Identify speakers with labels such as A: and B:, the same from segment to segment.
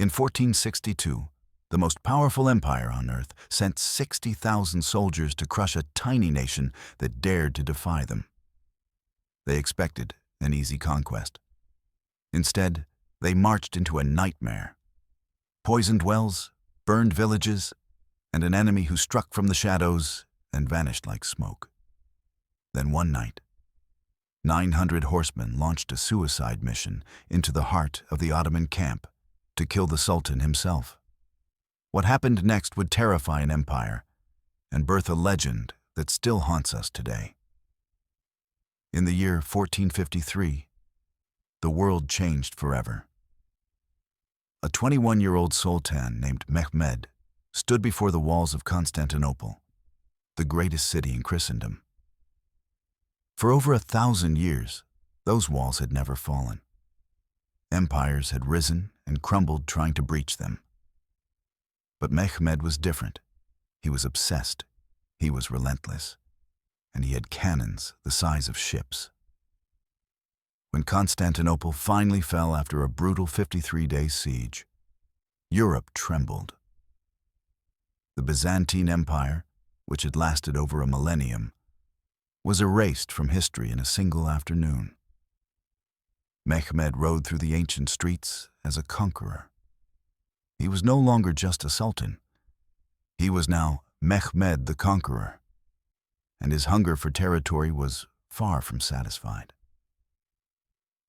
A: In 1462, the most powerful empire on earth sent 60,000 soldiers to crush a tiny nation that dared to defy them. They expected an easy conquest. Instead, they marched into a nightmare. Poisoned wells, burned villages, and an enemy who struck from the shadows and vanished like smoke. Then one night, 900 horsemen launched a suicide mission into the heart of the Ottoman camp to kill the Sultan himself. What happened next would terrify an empire and birth a legend that still haunts us today. In the year 1453, the world changed forever. A 21-year-old sultan named Mehmed stood before the walls of Constantinople, the greatest city in Christendom. For over 1,000 years, those walls had never fallen. Empires had risen and crumbled trying to breach them. But Mehmed was different. He was obsessed, he was relentless, and he had cannons the size of ships. When Constantinople finally fell after a brutal 53-day siege, Europe trembled. The Byzantine Empire, which had lasted over a millennium, was erased from history in a single afternoon. Mehmed rode through the ancient streets as a conqueror. He was no longer just a sultan. He was now Mehmed the Conqueror, and his hunger for territory was far from satisfied.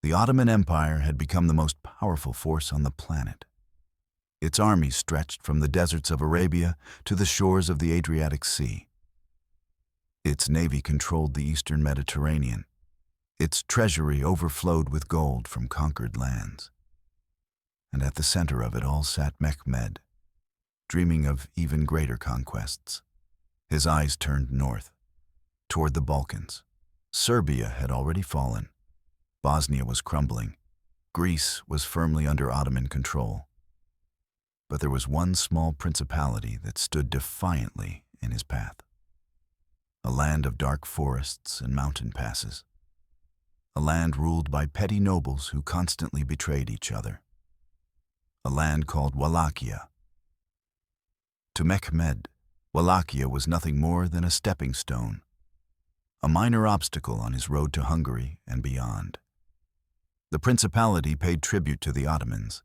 A: The Ottoman Empire had become the most powerful force on the planet. Its armies stretched from the deserts of Arabia to the shores of the Adriatic Sea. Its navy controlled the eastern Mediterranean. Its treasury overflowed with gold from conquered lands. And at the center of it all sat Mehmed, dreaming of even greater conquests. His eyes turned north, toward the Balkans. Serbia had already fallen. Bosnia was crumbling. Greece was firmly under Ottoman control. But there was one small principality that stood defiantly in his path. A land of dark forests and mountain passes. A land ruled by petty nobles who constantly betrayed each other. A land called Wallachia. To Mehmed, Wallachia was nothing more than a stepping stone, a minor obstacle on his road to Hungary and beyond. The principality paid tribute to the Ottomans,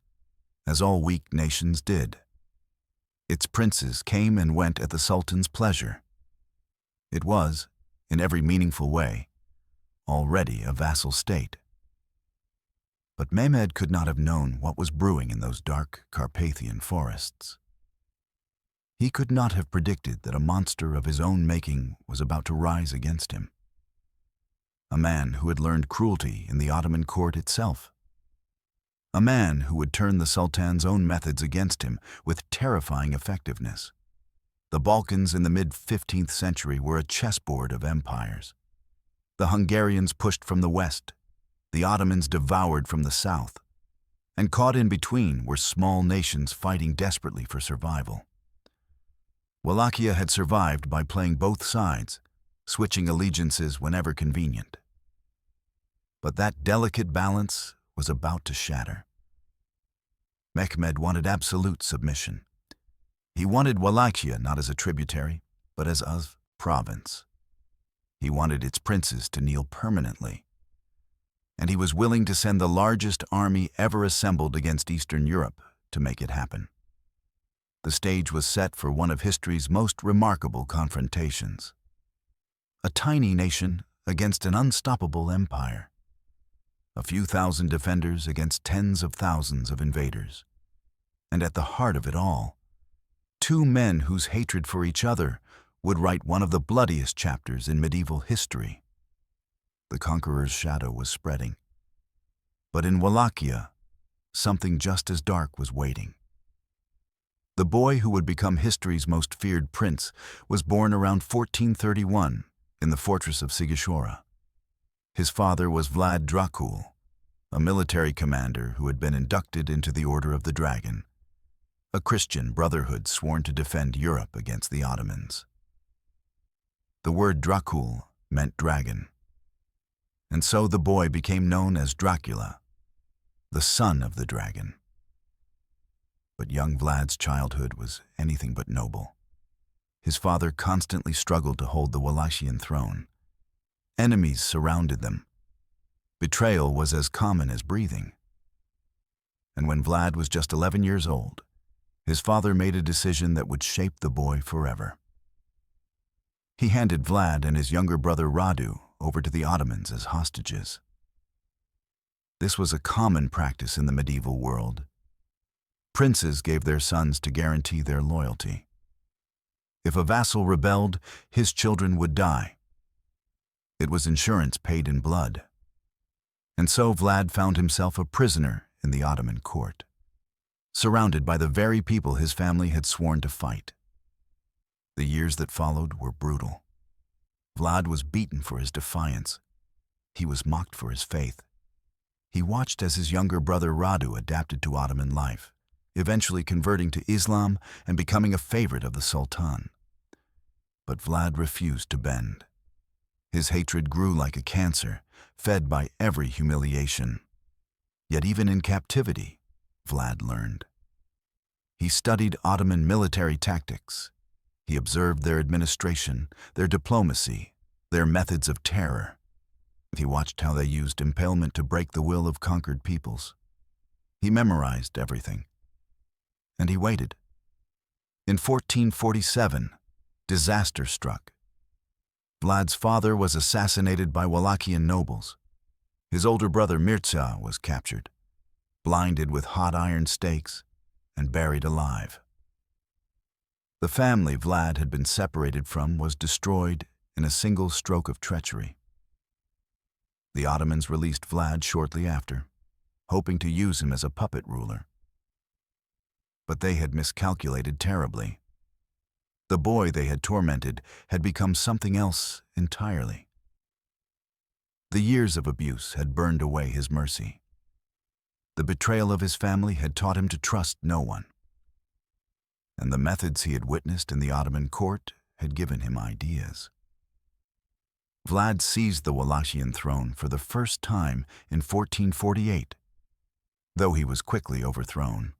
A: as all weak nations did. Its princes came and went at the Sultan's pleasure. It was, in every meaningful way, already a vassal state. But Mehmed could not have known what was brewing in those dark Carpathian forests. He could not have predicted that a monster of his own making was about to rise against him. A man who had learned cruelty in the Ottoman court itself. A man who would turn the Sultan's own methods against him with terrifying effectiveness. The Balkans in the mid-15th century were a chessboard of empires. The Hungarians pushed from the west, the Ottomans devoured from the south, and caught in between were small nations fighting desperately for survival. Wallachia had survived by playing both sides, switching allegiances whenever convenient. But that delicate balance was about to shatter. Mehmed wanted absolute submission. He wanted Wallachia not as a tributary, but as a province. He wanted its princes to kneel permanently. And he was willing to send the largest army ever assembled against Eastern Europe to make it happen. The stage was set for one of history's most remarkable confrontations. A tiny nation against an unstoppable empire. A few thousand defenders against tens of thousands of invaders. And at the heart of it all, two men whose hatred for each other would write one of the bloodiest chapters in medieval history. The conqueror's shadow was spreading. But in Wallachia, something just as dark was waiting. The boy who would become history's most feared prince was born around 1431 in the fortress of Sighisoara. His father was Vlad Dracul, a military commander who had been inducted into the Order of the Dragon, a Christian brotherhood sworn to defend Europe against the Ottomans. The word Dracul meant dragon. And so the boy became known as Dracula, the son of the dragon. But young Vlad's childhood was anything but noble. His father constantly struggled to hold the Wallachian throne. Enemies surrounded them. Betrayal was as common as breathing. And when Vlad was just 11 years old, his father made a decision that would shape the boy forever. He handed Vlad and his younger brother Radu over to the Ottomans as hostages. This was a common practice in the medieval world. Princes gave their sons to guarantee their loyalty. If a vassal rebelled, his children would die. It was insurance paid in blood. And so Vlad found himself a prisoner in the Ottoman court, surrounded by the very people his family had sworn to fight. The years that followed were brutal. Vlad was beaten for his defiance. He was mocked for his faith. He watched as his younger brother Radu adapted to Ottoman life, eventually converting to Islam and becoming a favorite of the sultan. But Vlad refused to bend. His hatred grew like a cancer, fed by every humiliation. Yet even in captivity, Vlad learned. He studied Ottoman military tactics. He observed their administration, their diplomacy, their methods of terror. He watched how they used impalement to break the will of conquered peoples. He memorized everything. And he waited. In 1447, disaster struck. Vlad's father was assassinated by Wallachian nobles. His older brother Mirza was captured, blinded with hot iron stakes, and buried alive. The family Vlad had been separated from was destroyed in a single stroke of treachery. The Ottomans released Vlad shortly after, hoping to use him as a puppet ruler. But they had miscalculated terribly. The boy they had tormented had become something else entirely. The years of abuse had burned away his mercy. The betrayal of his family had taught him to trust no one. And the methods he had witnessed in the Ottoman court had given him ideas. Vlad seized the Wallachian throne for the first time in 1448, though he was quickly overthrown.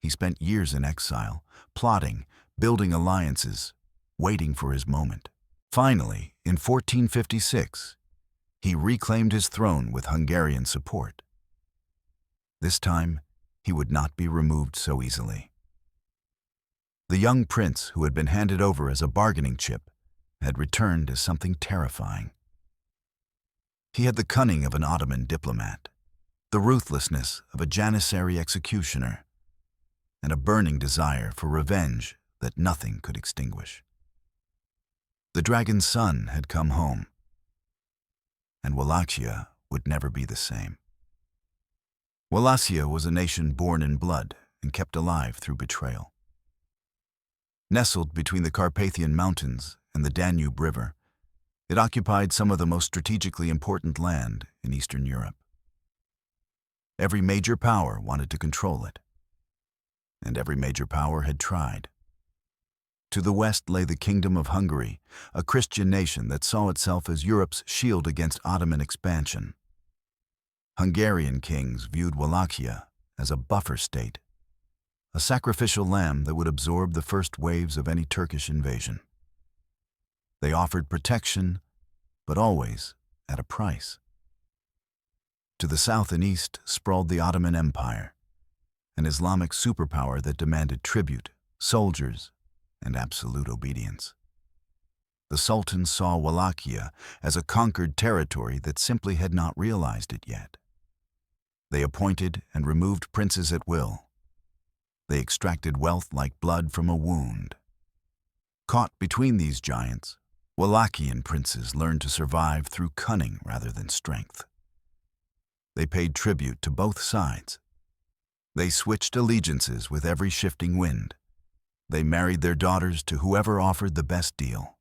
A: He spent years in exile, plotting, building alliances, waiting for his moment. Finally, in 1456, he reclaimed his throne with Hungarian support. This time, he would not be removed so easily. The young prince, who had been handed over as a bargaining chip, had returned as something terrifying. He had the cunning of an Ottoman diplomat, the ruthlessness of a Janissary executioner, and a burning desire for revenge that nothing could extinguish. The dragon's son had come home, and Wallachia would never be the same. Wallachia was a nation born in blood and kept alive through betrayal. Nestled between the Carpathian Mountains and the Danube River, it occupied some of the most strategically important land in Eastern Europe. Every major power wanted to control it, and every major power had tried. To the west lay the Kingdom of Hungary, a Christian nation that saw itself as Europe's shield against Ottoman expansion. Hungarian kings viewed Wallachia as a buffer state, a sacrificial lamb that would absorb the first waves of any Turkish invasion. They offered protection, but always at a price. To the south and east sprawled the Ottoman Empire, an Islamic superpower that demanded tribute, soldiers, and absolute obedience. The Sultan saw Wallachia as a conquered territory that simply had not realized it yet. They appointed and removed princes at will. They extracted wealth like blood from a wound. Caught between these giants, Wallachian princes learned to survive through cunning rather than strength. They paid tribute to both sides. They switched allegiances with every shifting wind. They married their daughters to whoever offered the best deal.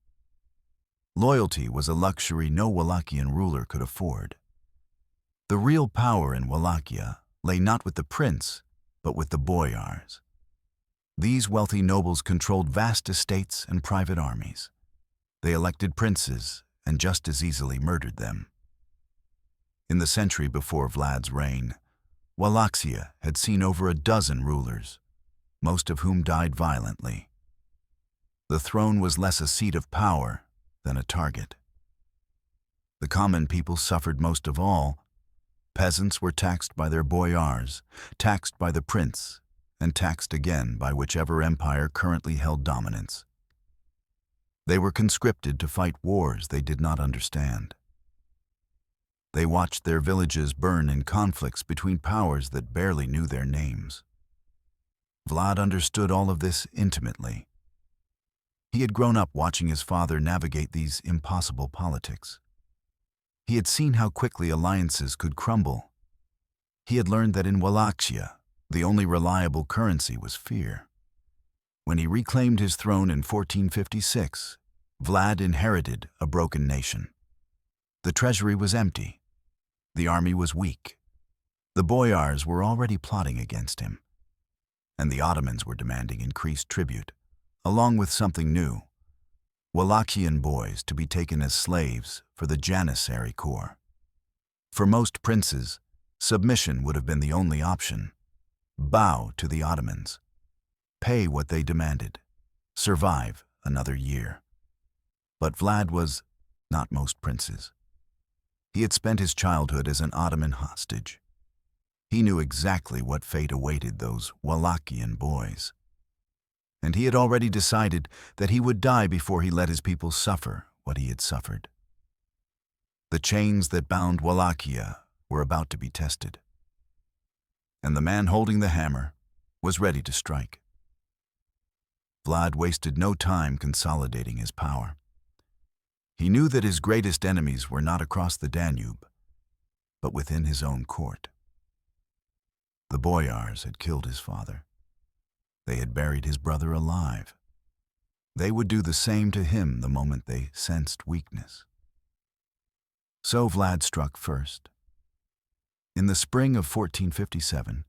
A: Loyalty was a luxury no Wallachian ruler could afford. The real power in Wallachia lay not with the prince, but with the boyars. These wealthy nobles controlled vast estates and private armies. They elected princes and just as easily murdered them. In the century before Vlad's reign, Wallachia had seen over a dozen rulers, most of whom died violently. The throne was less a seat of power than a target. The common people suffered most of all. Peasants were taxed by their boyars, taxed by the prince, and taxed again by whichever empire currently held dominance. They were conscripted to fight wars they did not understand. They watched their villages burn in conflicts between powers that barely knew their names. Vlad understood all of this intimately. He had grown up watching his father navigate these impossible politics. He had seen how quickly alliances could crumble. He had learned that in Wallachia, the only reliable currency was fear. When he reclaimed his throne in 1456, Vlad inherited a broken nation. The treasury was empty. The army was weak. The boyars were already plotting against him. And the Ottomans were demanding increased tribute, along with something new: Wallachian boys to be taken as slaves for the Janissary Corps. For most princes, submission would have been the only option. Bow to the Ottomans. Pay what they demanded. Survive another year. But Vlad was not most princes. He had spent his childhood as an Ottoman hostage. He knew exactly what fate awaited those Wallachian boys. And he had already decided that he would die before he let his people suffer what he had suffered. The chains that bound Wallachia were about to be tested. And the man holding the hammer was ready to strike. Vlad wasted no time consolidating his power. He knew that his greatest enemies were not across the Danube, but within his own court. The boyars had killed his father. They had buried his brother alive. They would do the same to him the moment they sensed weakness. So Vlad struck first. In the spring of 1457,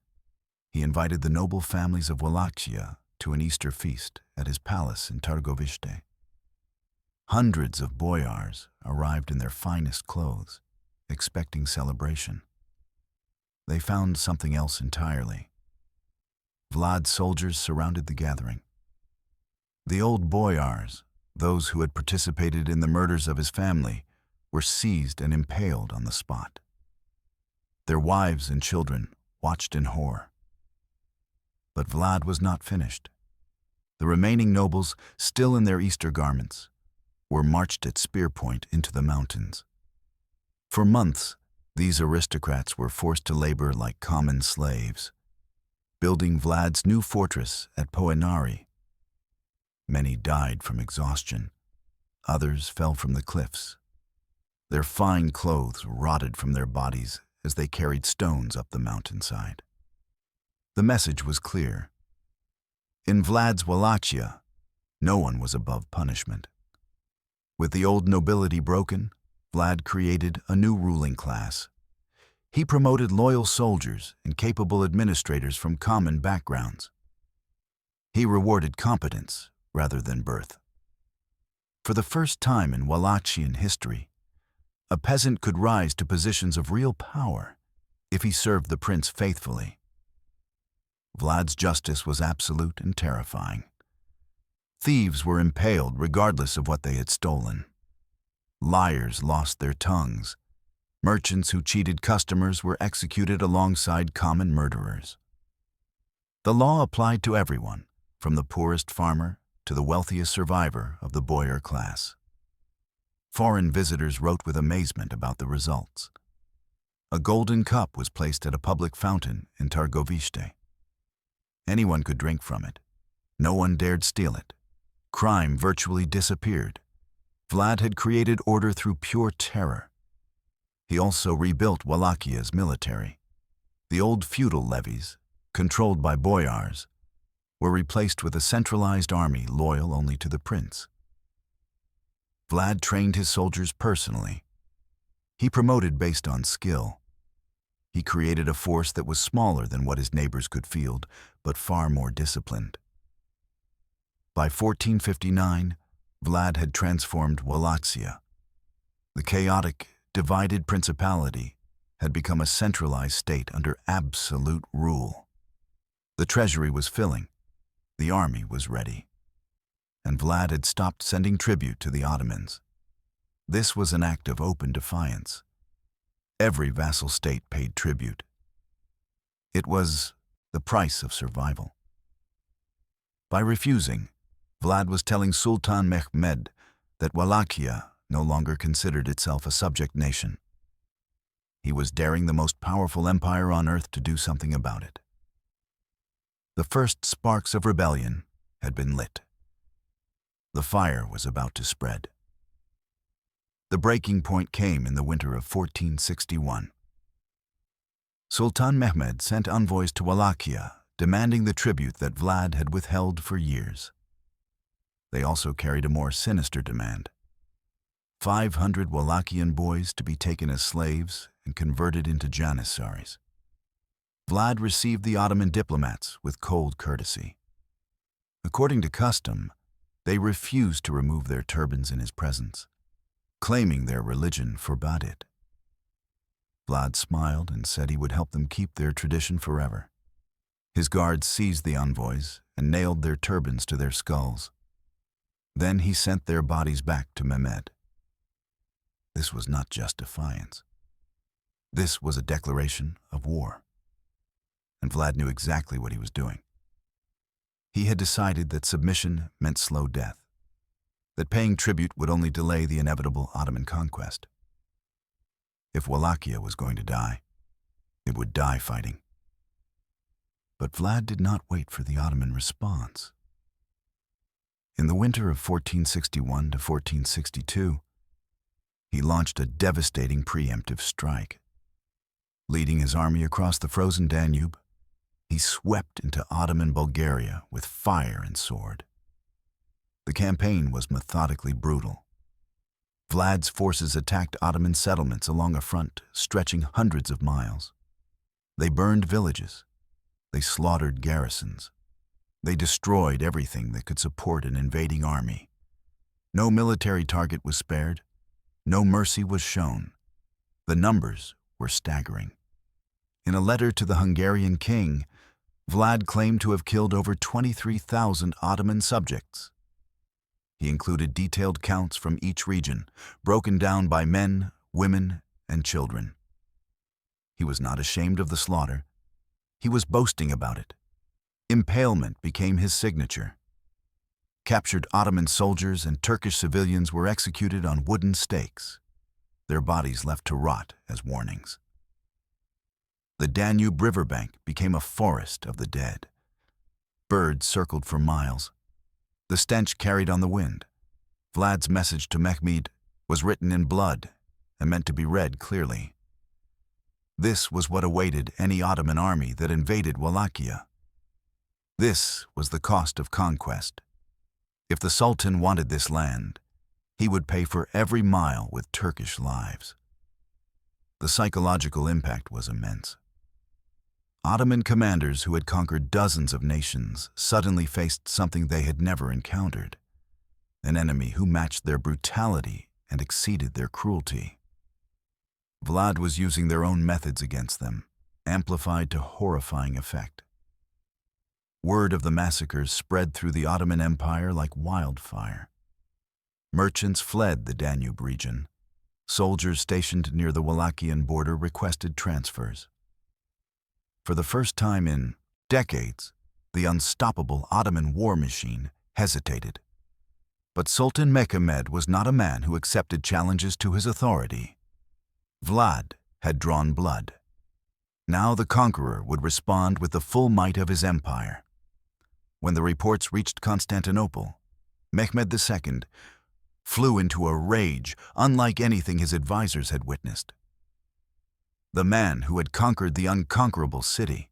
A: he invited the noble families of Wallachia to an Easter feast at his palace in Târgoviște. Hundreds of boyars arrived in their finest clothes, expecting celebration. They found something else entirely. Vlad's soldiers surrounded the gathering. The old boyars, those who had participated in the murders of his family, were seized and impaled on the spot. Their wives and children watched in horror. But Vlad was not finished. The remaining nobles, still in their Easter garments, were marched at spear point into the mountains. For months, these aristocrats were forced to labor like common slaves, building Vlad's new fortress at Poenari. Many died from exhaustion. Others fell from the cliffs. Their fine clothes rotted from their bodies as they carried stones up the mountainside. The message was clear. In Vlad's Wallachia, no one was above punishment. With the old nobility broken, Vlad created a new ruling class. He promoted loyal soldiers and capable administrators from common backgrounds. He rewarded competence rather than birth. For the first time in Wallachian history, a peasant could rise to positions of real power if he served the prince faithfully. Vlad's justice was absolute and terrifying. Thieves were impaled regardless of what they had stolen. Liars lost their tongues. Merchants who cheated customers were executed alongside common murderers. The law applied to everyone, from the poorest farmer to the wealthiest survivor of the boyar class. Foreign visitors wrote with amazement about the results. A golden cup was placed at a public fountain in Târgoviște. Anyone could drink from it. No one dared steal it. Crime virtually disappeared. Vlad had created order through pure terror. He also rebuilt Wallachia's military. The old feudal levies, controlled by boyars, were replaced with a centralized army loyal only to the prince. Vlad trained his soldiers personally. He promoted based on skill. He created a force that was smaller than what his neighbors could field, but far more disciplined. By 1459, Vlad had transformed Wallachia. The chaotic, divided principality had become a centralized state under absolute rule. The treasury was filling, the army was ready, and Vlad had stopped sending tribute to the Ottomans. This was an act of open defiance. Every vassal state paid tribute. It was the price of survival. By refusing, Vlad was telling Sultan Mehmed that Wallachia no longer considered itself a subject nation. He was daring the most powerful empire on earth to do something about it. The first sparks of rebellion had been lit. The fire was about to spread. The breaking point came in the winter of 1461. Sultan Mehmed sent envoys to Wallachia, demanding the tribute that Vlad had withheld for years. They also carried a more sinister demand: 500 Wallachian boys to be taken as slaves and converted into janissaries. Vlad received the Ottoman diplomats with cold courtesy. According to custom, they refused to remove their turbans in his presence, claiming their religion forbade it. Vlad smiled and said he would help them keep their tradition forever. His guards seized the envoys and nailed their turbans to their skulls. Then he sent their bodies back to Mehmed. This was not just defiance. This was a declaration of war. And Vlad knew exactly what he was doing. He had decided that submission meant slow death, that paying tribute would only delay the inevitable Ottoman conquest. If Wallachia was going to die, it would die fighting. But Vlad did not wait for the Ottoman response. In the winter of 1461 to 1462, he launched a devastating preemptive strike. Leading his army across the frozen Danube, he swept into Ottoman Bulgaria with fire and sword. The campaign was methodically brutal. Vlad's forces attacked Ottoman settlements along a front stretching hundreds of miles. They burned villages. They slaughtered garrisons. They destroyed everything that could support an invading army. No military target was spared. No mercy was shown. The numbers were staggering. In a letter to the Hungarian king, Vlad claimed to have killed over 23,000 Ottoman subjects. He included detailed counts from each region, broken down by men, women, and children. He was not ashamed of the slaughter. He was boasting about it. Impalement became his signature. Captured Ottoman soldiers and Turkish civilians were executed on wooden stakes, their bodies left to rot as warnings. The Danube riverbank became a forest of the dead. Birds circled for miles. The stench carried on the wind. Vlad's message to Mehmed was written in blood and meant to be read clearly. This was what awaited any Ottoman army that invaded Wallachia. This was the cost of conquest. If the Sultan wanted this land, he would pay for every mile with Turkish lives. The psychological impact was immense. Ottoman commanders who had conquered dozens of nations suddenly faced something they had never encountered: an enemy who matched their brutality and exceeded their cruelty. Vlad was using their own methods against them, amplified to horrifying effect. Word of the massacres spread through the Ottoman Empire like wildfire. Merchants fled the Danube region. Soldiers stationed near the Wallachian border requested transfers. For the first time in decades, the unstoppable Ottoman war machine hesitated. But Sultan Mehmed was not a man who accepted challenges to his authority. Vlad had drawn blood. Now the conqueror would respond with the full might of his empire. When the reports reached Constantinople, Mehmed II flew into a rage unlike anything his advisors had witnessed. The man who had conquered the unconquerable city,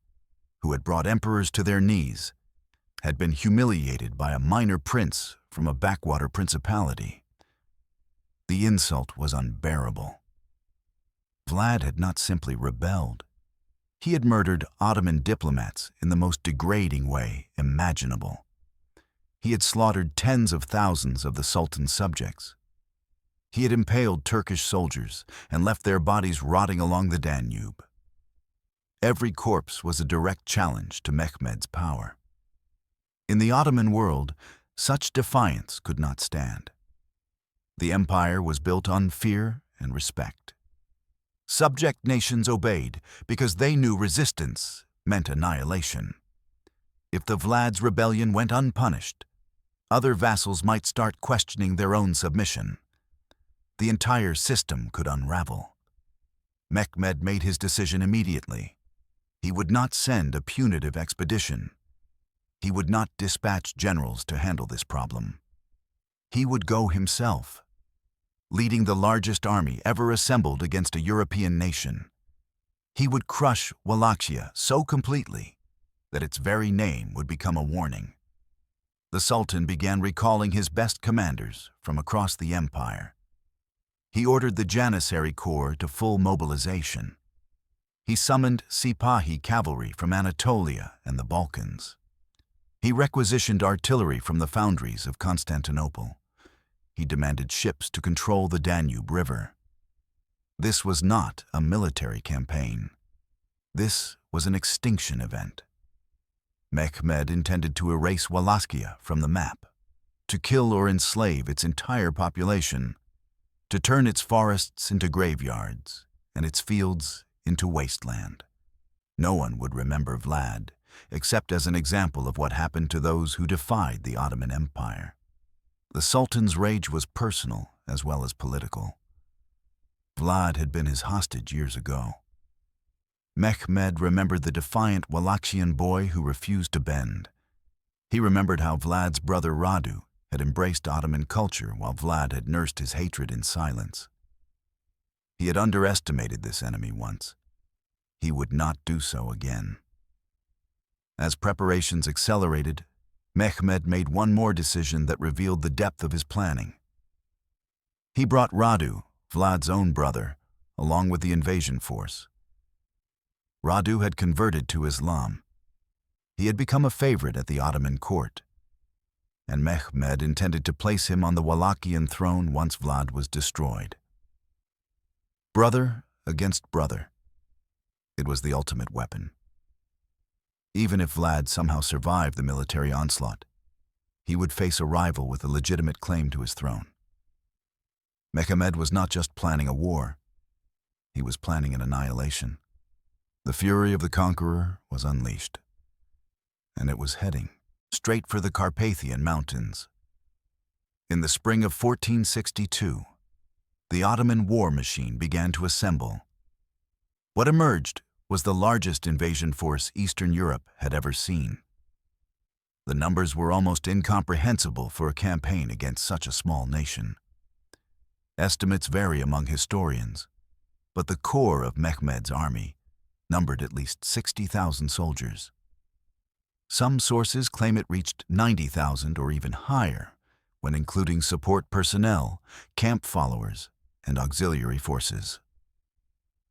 A: who had brought emperors to their knees, had been humiliated by a minor prince from a backwater principality. The insult was unbearable. Vlad had not simply rebelled. He had murdered Ottoman diplomats in the most degrading way imaginable. He had slaughtered tens of thousands of the Sultan's subjects. He had impaled Turkish soldiers and left their bodies rotting along the Danube. Every corpse was a direct challenge to Mehmed's power. In the Ottoman world, such defiance could not stand. The empire was built on fear and respect. Subject nations obeyed because they knew resistance meant annihilation. If the Vlad's rebellion went unpunished, other vassals might start questioning their own submission. The entire system could unravel. Mehmed made his decision immediately. He would not send a punitive expedition. He would not dispatch generals to handle this problem. He would go himself, leading the largest army ever assembled against a European nation. He would crush Wallachia so completely that its very name would become a warning. The Sultan began recalling his best commanders from across the empire. He ordered the Janissary Corps to full mobilization. He summoned Sipahi cavalry from Anatolia and the Balkans. He requisitioned artillery from the foundries of Constantinople. He demanded ships to control the Danube River. This was not a military campaign. This was an extinction event. Mehmed intended to erase Wallachia from the map, to kill or enslave its entire population, to turn its forests into graveyards and its fields into wasteland. No one would remember Vlad, except as an example of what happened to those who defied the Ottoman Empire. The Sultan's rage was personal as well as political. Vlad had been his hostage years ago. Mehmed remembered the defiant Wallachian boy who refused to bend. He remembered how Vlad's brother Radu had embraced Ottoman culture while Vlad had nursed his hatred in silence. He had underestimated this enemy once. He would not do so again. As preparations accelerated, Mehmed made one more decision that revealed the depth of his planning. He brought Radu, Vlad's own brother, along with the invasion force. Radu had converted to Islam. He had become a favorite at the Ottoman court, and Mehmed intended to place him on the Wallachian throne once Vlad was destroyed. Brother against brother. It was the ultimate weapon. Even if Vlad somehow survived the military onslaught, he would face a rival with a legitimate claim to his throne. Mehmed was not just planning a war, he was planning an annihilation. The fury of the conqueror was unleashed, and it was heading straight for the Carpathian Mountains. In the spring of 1462, the Ottoman war machine began to assemble. What emerged was the largest invasion force Eastern Europe had ever seen. The numbers were almost incomprehensible for a campaign against such a small nation. Estimates vary among historians, but the core of Mehmed's army numbered at least 60,000 soldiers. Some sources claim it reached 90,000 or even higher, when including support personnel, camp followers, and auxiliary forces.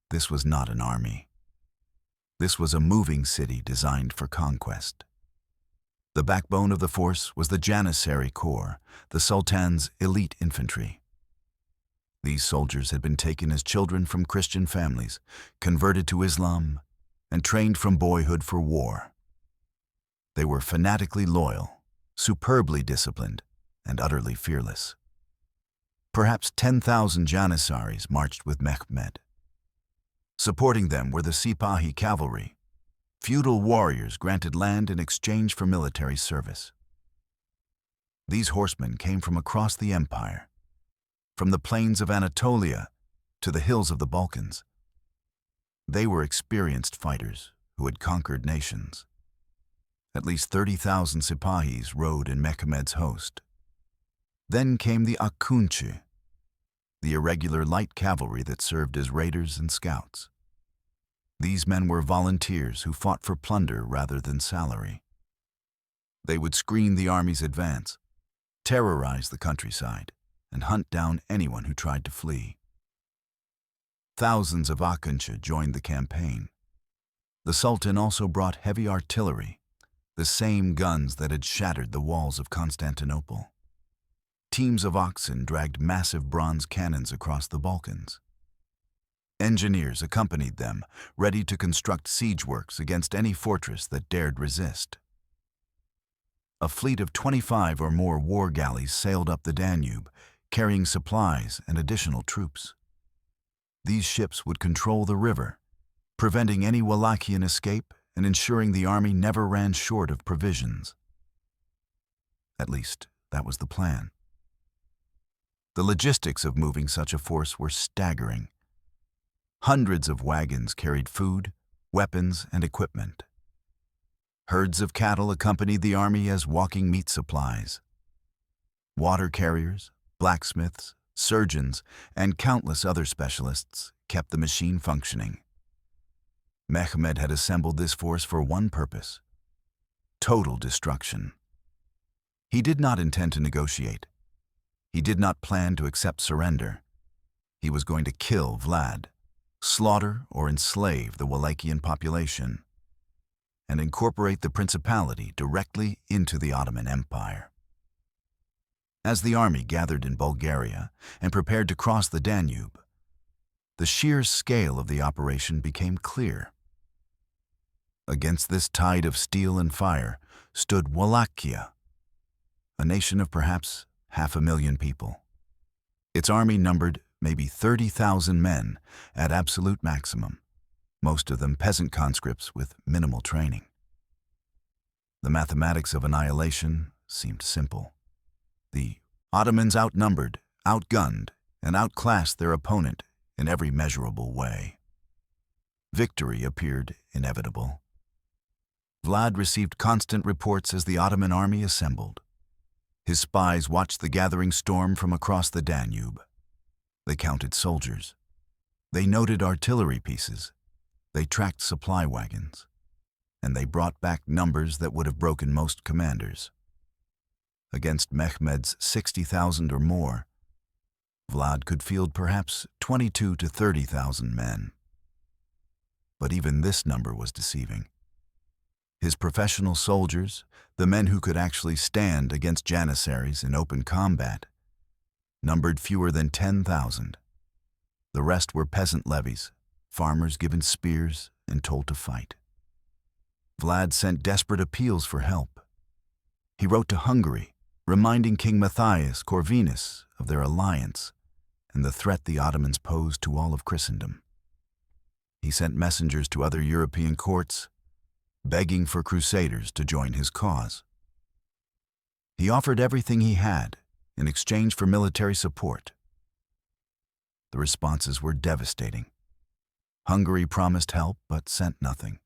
A: This was not an army. This was a moving city designed for conquest. The backbone of the force was the Janissary Corps, the Sultan's elite infantry. These soldiers had been taken as children from Christian families, converted to Islam, and trained from boyhood for war. They were fanatically loyal, superbly disciplined, and utterly fearless. Perhaps 10,000 Janissaries marched with Mehmed. Supporting them were the Sipahi cavalry, feudal warriors granted land in exchange for military service. These horsemen came from across the empire, from the plains of Anatolia to the hills of the Balkans. They were experienced fighters who had conquered nations. At least 30,000 Sipahis rode in Mehmed's host. Then came the Akunchi, the irregular light cavalry that served as raiders and scouts. These men were volunteers who fought for plunder rather than salary. They would screen the army's advance, terrorize the countryside, and hunt down anyone who tried to flee. Thousands of Akunchi joined the campaign. The Sultan also brought heavy artillery, the same guns that had shattered the walls of Constantinople. teams of oxen dragged massive bronze cannons across the Balkans. Engineers accompanied them, ready to construct siege works against any fortress that dared resist. A fleet of 25 or more war galleys sailed up the Danube, carrying supplies and additional troops. These ships would control the river, preventing any Wallachian escape and ensuring the army never ran short of provisions. At least, that was the plan. The logistics of moving such a force were staggering. Hundreds of wagons carried food, weapons, and equipment. Herds of cattle accompanied the army as walking meat supplies. Water carriers, blacksmiths, surgeons, and countless other specialists kept the machine functioning. Mehmed had assembled this force for one purpose: total destruction. He did not intend to negotiate. He did not plan to accept surrender. He was going to kill Vlad, slaughter or enslave the Wallachian population, and incorporate the principality directly into the Ottoman Empire. As the army gathered in Bulgaria and prepared to cross the Danube, the sheer scale of the operation became clear. Against this tide of steel and fire stood Wallachia, a nation of perhaps 500,000 people. Its army numbered maybe 30,000 men at absolute maximum, most of them peasant conscripts with minimal training. The mathematics of annihilation seemed simple. The Ottomans outnumbered, outgunned, and outclassed their opponent in every measurable way. Victory appeared inevitable. Vlad received constant reports as the Ottoman army assembled. His spies watched the gathering storm from across the Danube. They counted soldiers. They noted artillery pieces. They tracked supply wagons. And they brought back numbers that would have broken most commanders. Against Mehmed's 60,000 or more, Vlad could field perhaps 22 to 30,000 men. But even this number was deceiving. His professional soldiers, the men who could actually stand against janissaries in open combat, numbered fewer than 10,000. The rest were peasant levies, farmers given spears and told to fight. Vlad sent desperate appeals for help. He wrote to Hungary, reminding King Matthias Corvinus of their alliance and the threat the Ottomans posed to all of Christendom. He sent messengers to other European courts, begging for crusaders to join his cause. He offered everything he had in exchange for military support. The responses were devastating. Hungary promised help but sent nothing.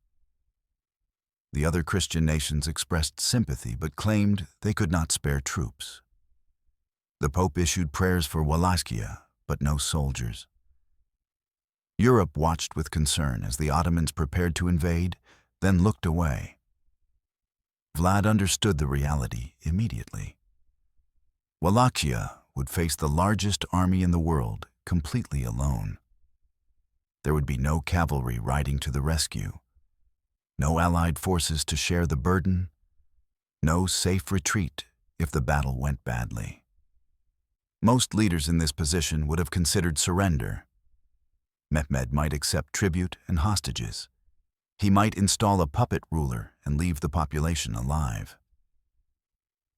A: The other Christian nations expressed sympathy but claimed they could not spare troops. The Pope issued prayers for Wallachia, but no soldiers. Europe watched with concern as the Ottomans prepared to invade, then looked away. Vlad understood the reality immediately. Wallachia would face the largest army in the world completely alone. There would be no cavalry riding to the rescue, no allied forces to share the burden, no safe retreat if the battle went badly. Most leaders in this position would have considered surrender. Mehmed might accept tribute and hostages. He might install a puppet ruler and leave the population alive.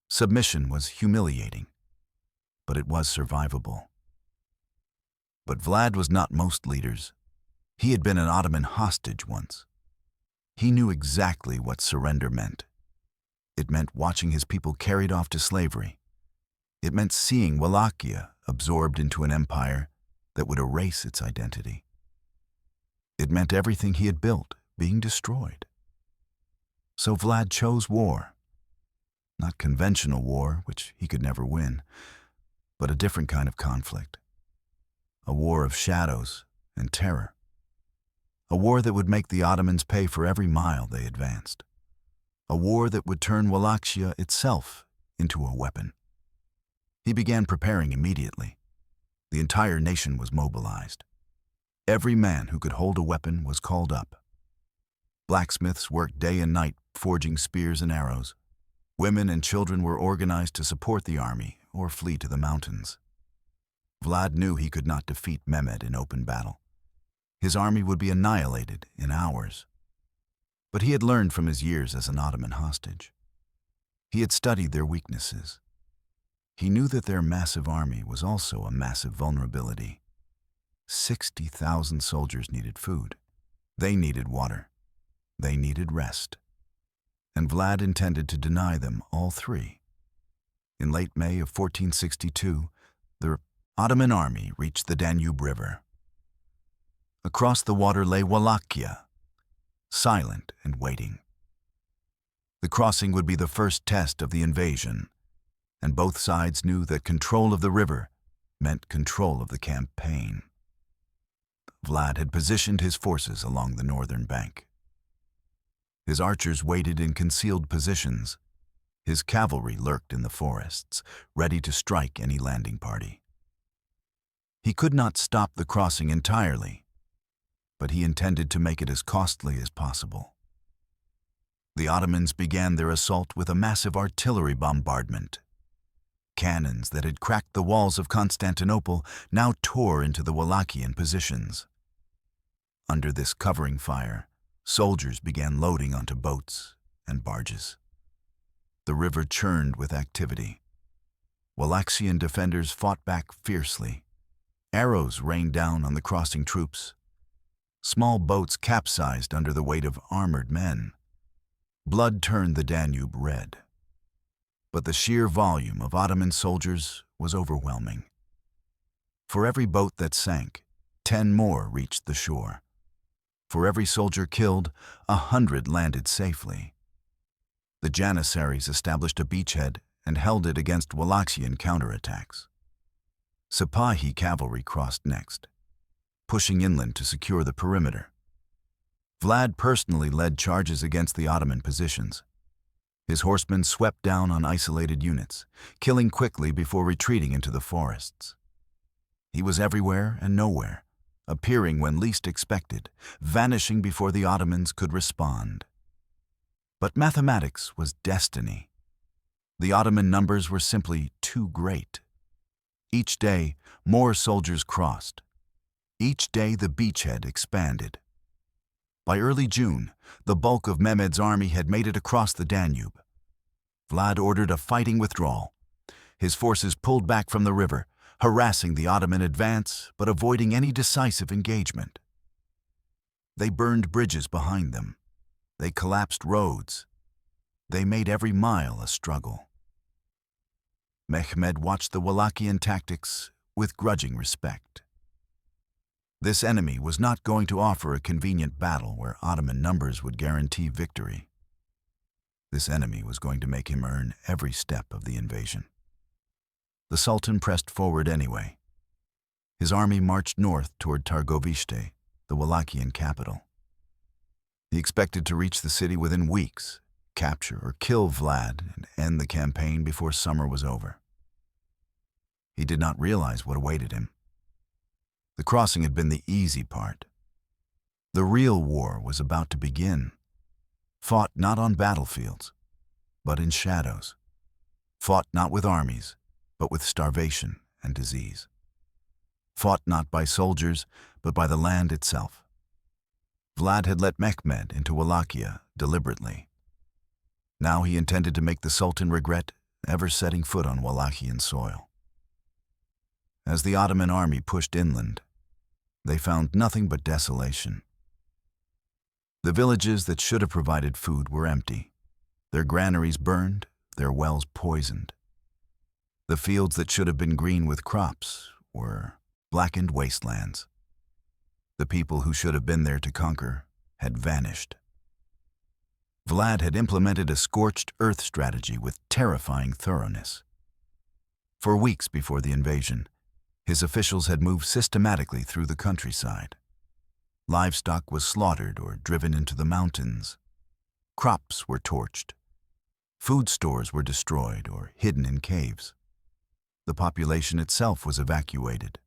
A: Submission was humiliating, but it was survivable. But Vlad was not most leaders. He had been an Ottoman hostage once. He knew exactly what surrender meant. It meant watching his people carried off to slavery. It meant seeing Wallachia absorbed into an empire that would erase its identity. It meant everything he had built being destroyed. So Vlad chose war. Not conventional war, which he could never win, but a different kind of conflict. A war of shadows and terror. A war that would make the Ottomans pay for every mile they advanced. A war that would turn Wallachia itself into a weapon. He began preparing immediately. The entire nation was mobilized. Every man who could hold a weapon was called up. Blacksmiths worked day and night forging spears and arrows. Women and children were organized to support the army or flee to the mountains. Vlad knew he could not defeat Mehmed in open battle. His army would be annihilated in hours. But he had learned from his years as an Ottoman hostage. He had studied their weaknesses. He knew that their massive army was also a massive vulnerability. 60,000 soldiers needed food. They needed water. They needed rest. And Vlad intended to deny them all three. In late May of 1462, the Ottoman army reached the Danube River. Across the water lay Wallachia, silent and waiting. The crossing would be the first test of the invasion, and both sides knew that control of the river meant control of the campaign. Vlad had positioned his forces along the northern bank. His archers waited in concealed positions. His cavalry lurked in the forests, ready to strike any landing party. He could not stop the crossing entirely, but he intended to make it as costly as possible. The Ottomans began their assault with a massive artillery bombardment. Cannons that had cracked the walls of Constantinople now tore into the Wallachian positions. Under this covering fire, soldiers began loading onto boats and barges. The river churned with activity. Wallachian defenders fought back fiercely. Arrows rained down on the crossing troops. Small boats capsized under the weight of armored men. Blood turned the Danube red. But the sheer volume of Ottoman soldiers was overwhelming. For every boat that sank, 10 more reached the shore. For every soldier killed, 100 landed safely. The Janissaries established a beachhead and held it against Wallachian counterattacks. Sipahi cavalry crossed next, pushing inland to secure the perimeter. Vlad personally led charges against the Ottoman positions. His horsemen swept down on isolated units, killing quickly before retreating into the forests. He was everywhere and nowhere, appearing when least expected, vanishing before the Ottomans could respond. But mathematics was destiny. The Ottoman numbers were simply too great. Each day, more soldiers crossed. Each day, the beachhead expanded. By early June, the bulk of Mehmed's army had made it across the Danube. Vlad ordered a fighting withdrawal. His forces pulled back from the river, harassing the Ottoman advance but avoiding any decisive engagement. They burned bridges behind them. They collapsed roads. They made every mile a struggle. Mehmed watched the Wallachian tactics with grudging respect. This enemy was not going to offer a convenient battle where Ottoman numbers would guarantee victory. This enemy was going to make him earn every step of the invasion. The Sultan pressed forward anyway. His army marched north toward Targovishte, the Wallachian capital. He expected to reach the city within weeks, capture or kill Vlad, and end the campaign before summer was over. He did not realize what awaited him. The crossing had been the easy part. The real war was about to begin, fought not on battlefields, but in shadows, fought not with armies, but with starvation and disease, fought not by soldiers, but by the land itself. Vlad had let Mehmed into Wallachia deliberately. Now he intended to make the Sultan regret ever setting foot on Wallachian soil. As the Ottoman army pushed inland, they found nothing but desolation. The villages that should have provided food were empty, their granaries burned, their wells poisoned. The fields that should have been green with crops were blackened wastelands. The people who should have been there to conquer had vanished. Vlad had implemented a scorched earth strategy with terrifying thoroughness. For weeks before the invasion, his officials had moved systematically through the countryside. Livestock was slaughtered or driven into the mountains. Crops were torched. Food stores were destroyed or hidden in caves. The population itself was evacuated.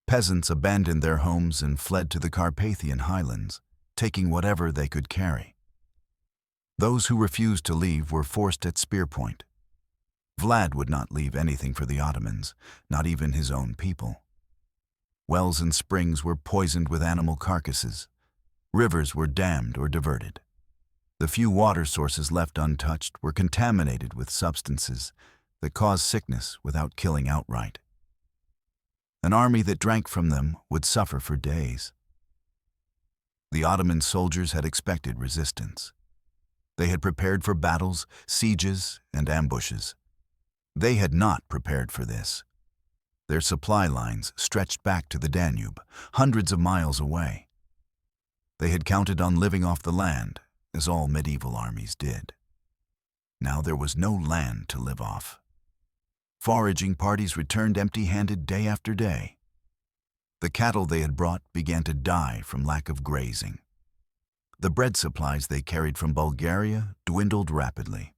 A: Peasants abandoned their homes and fled to the Carpathian highlands, taking whatever they could carry. Those who refused to leave were forced at spear point. Vlad would not leave anything for the Ottomans, not even his own people. Wells and springs were poisoned with animal carcasses. Rivers were dammed or diverted. The few water sources left untouched were contaminated with substances that caused sickness without killing outright. An army that drank from them would suffer for days. The Ottoman soldiers had expected resistance. They had prepared for battles, sieges, and ambushes. They had not prepared for this. Their supply lines stretched back to the Danube, hundreds of miles away. They had counted on living off the land, as all medieval armies did. Now there was no land to live off. Foraging parties returned empty-handed day after day. The cattle they had brought began to die from lack of grazing. The bread supplies they carried from Bulgaria dwindled rapidly.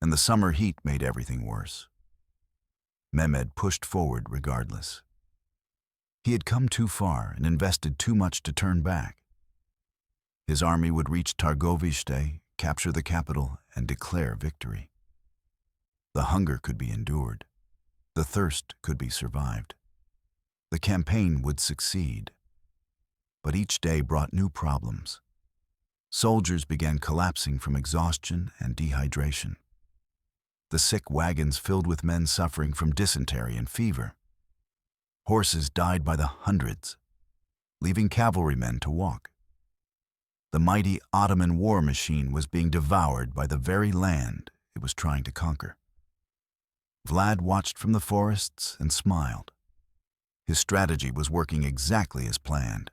A: And the summer heat made everything worse. Mehmed pushed forward regardless. He had come too far and invested too much to turn back. His army would reach Targovishte, capture the capital, and declare victory. The hunger could be endured. The thirst could be survived. The campaign would succeed. But each day brought new problems. Soldiers began collapsing from exhaustion and dehydration. The sick wagons filled with men suffering from dysentery and fever. Horses died by the hundreds, leaving cavalrymen to walk. The mighty Ottoman war machine was being devoured by the very land it was trying to conquer. Vlad watched from the forests and smiled. His strategy was working exactly as planned.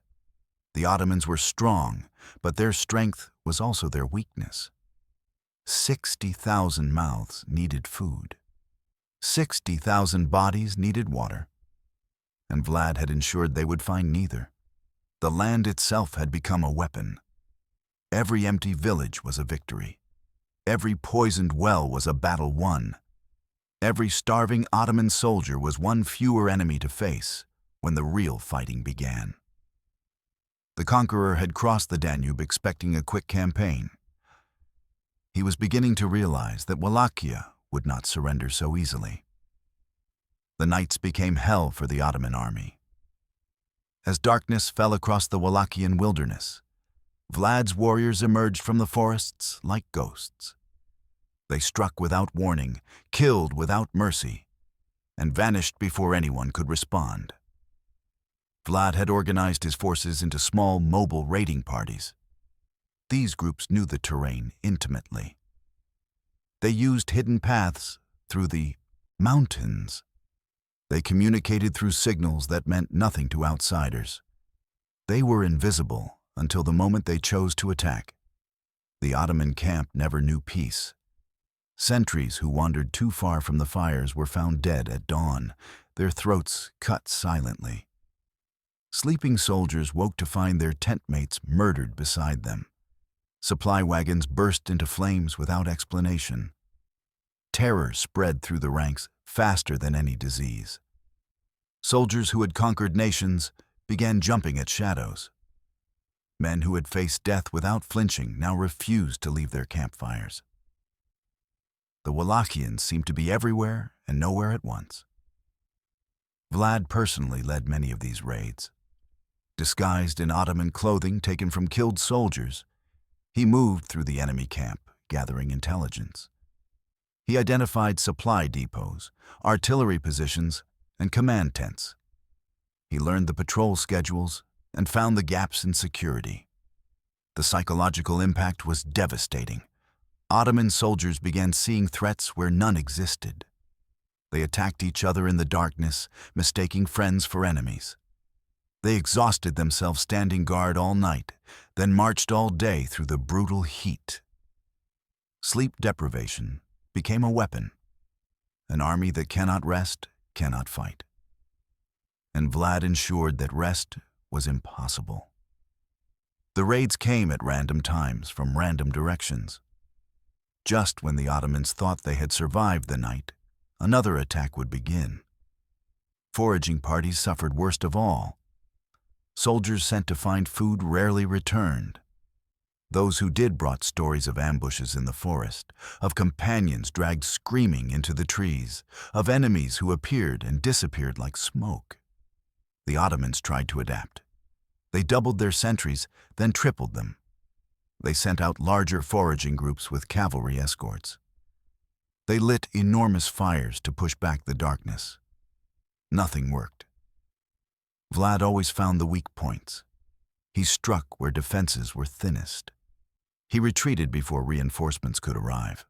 A: The Ottomans were strong, but their strength was also their weakness. 60,000 mouths needed food. 60,000 bodies needed water. And Vlad had ensured they would find neither. The land itself had become a weapon. Every empty village was a victory. Every poisoned well was a battle won. Every starving Ottoman soldier was one fewer enemy to face when the real fighting began. The conqueror had crossed the Danube expecting a quick campaign. He was beginning to realize that Wallachia would not surrender so easily. The nights became hell for the Ottoman army. As darkness fell across the Wallachian wilderness, Vlad's warriors emerged from the forests like ghosts. They struck without warning, killed without mercy, and vanished before anyone could respond. Vlad had organized his forces into small, mobile raiding parties. These groups knew the terrain intimately. They used hidden paths through the mountains. They communicated through signals that meant nothing to outsiders. They were invisible until the moment they chose to attack. The Ottoman camp never knew peace. Sentries who wandered too far from the fires were found dead at dawn, their throats cut silently. Sleeping soldiers woke to find their tent mates murdered beside them. Supply wagons burst into flames without explanation. Terror spread through the ranks faster than any disease. Soldiers who had conquered nations began jumping at shadows. Men who had faced death without flinching now refused to leave their campfires. The Wallachians seemed to be everywhere and nowhere at once. Vlad personally led many of these raids. Disguised in Ottoman clothing taken from killed soldiers, he moved through the enemy camp, gathering intelligence. He identified supply depots, artillery positions, and command tents. He learned the patrol schedules and found the gaps in security. The psychological impact was devastating. Ottoman soldiers began seeing threats where none existed. They attacked each other in the darkness, mistaking friends for enemies. They exhausted themselves standing guard all night, then marched all day through the brutal heat. Sleep deprivation became a weapon. An army that cannot rest cannot fight. And Vlad ensured that rest was impossible. The raids came at random times from random directions. Just when the Ottomans thought they had survived the night, another attack would begin. Foraging parties suffered worst of all. Soldiers sent to find food rarely returned. Those who did brought stories of ambushes in the forest, of companions dragged screaming into the trees, of enemies who appeared and disappeared like smoke. The Ottomans tried to adapt. They doubled their sentries, then tripled them. They sent out larger foraging groups with cavalry escorts. They lit enormous fires to push back the darkness. Nothing worked. Vlad always found the weak points. He struck where defenses were thinnest. He retreated before reinforcements could arrive.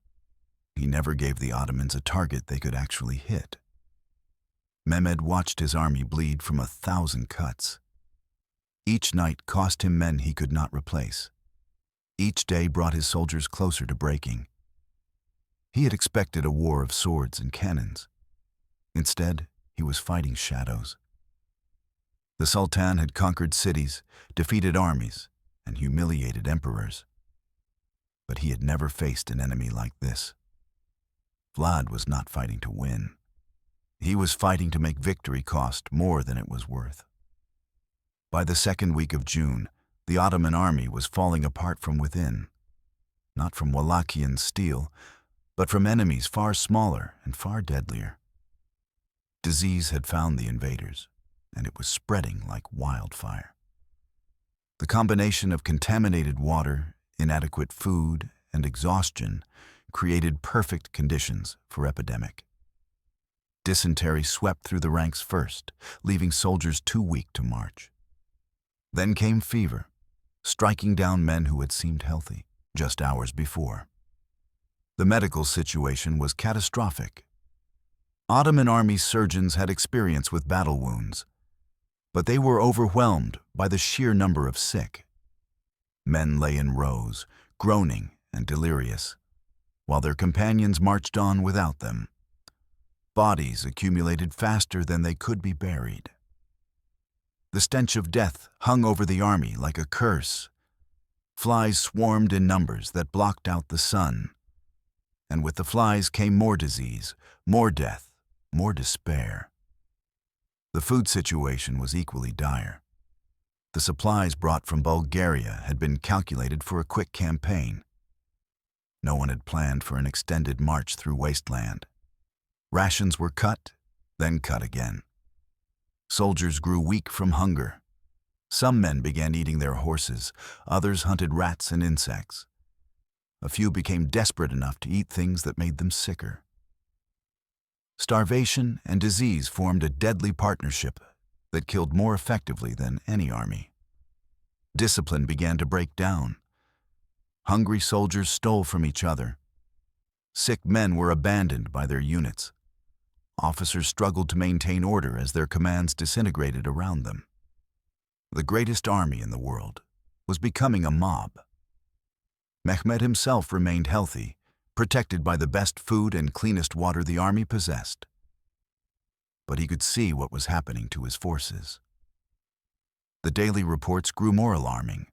A: He never gave the Ottomans a target they could actually hit. Mehmed watched his army bleed from 1,000 cuts. Each night cost him men he could not replace. Each day brought his soldiers closer to breaking. He had expected a war of swords and cannons. Instead, he was fighting shadows. The Sultan had conquered cities, defeated armies, and humiliated emperors. But he had never faced an enemy like this. Vlad was not fighting to win. He was fighting to make victory cost more than it was worth. By the second week of June, the Ottoman army was falling apart from within. Not from Wallachian steel, but from enemies far smaller and far deadlier. Disease had found the invaders, and it was spreading like wildfire. The combination of contaminated water, inadequate food, and exhaustion created perfect conditions for epidemic. Dysentery swept through the ranks first, leaving soldiers too weak to march. Then came fever, striking down men who had seemed healthy just hours before. The medical situation was catastrophic. Ottoman army surgeons had experience with battle wounds, but they were overwhelmed by the sheer number of sick. Men lay in rows, groaning and delirious, while their companions marched on without them. Bodies accumulated faster than they could be buried. The stench of death hung over the army like a curse. Flies swarmed in numbers that blocked out the sun. And with the flies came more disease, more death, more despair. The food situation was equally dire. The supplies brought from Bulgaria had been calculated for a quick campaign. No one had planned for an extended march through wasteland. Rations were cut, then cut again. Soldiers grew weak from hunger. Some men began eating their horses, others hunted rats and insects. A few became desperate enough to eat things that made them sicker. Starvation and disease formed a deadly partnership that killed more effectively than any army. Discipline began to break down. Hungry soldiers stole from each other. Sick men were abandoned by their units. Officers struggled to maintain order as their commands disintegrated around them. The greatest army in the world was becoming a mob. Mehmed himself remained healthy, protected by the best food and cleanest water the army possessed. But he could see what was happening to his forces. The daily reports grew more alarming.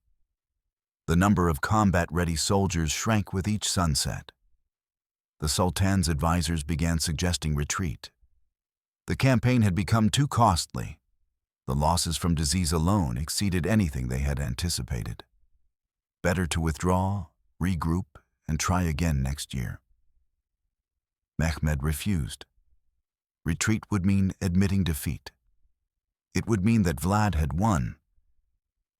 A: The number of combat-ready soldiers shrank with each sunset. The Sultan's advisors began suggesting retreat. The campaign had become too costly. The losses from disease alone exceeded anything they had anticipated. Better to withdraw, regroup, and try again next year. Mehmed refused. Retreat would mean admitting defeat. It would mean that Vlad had won.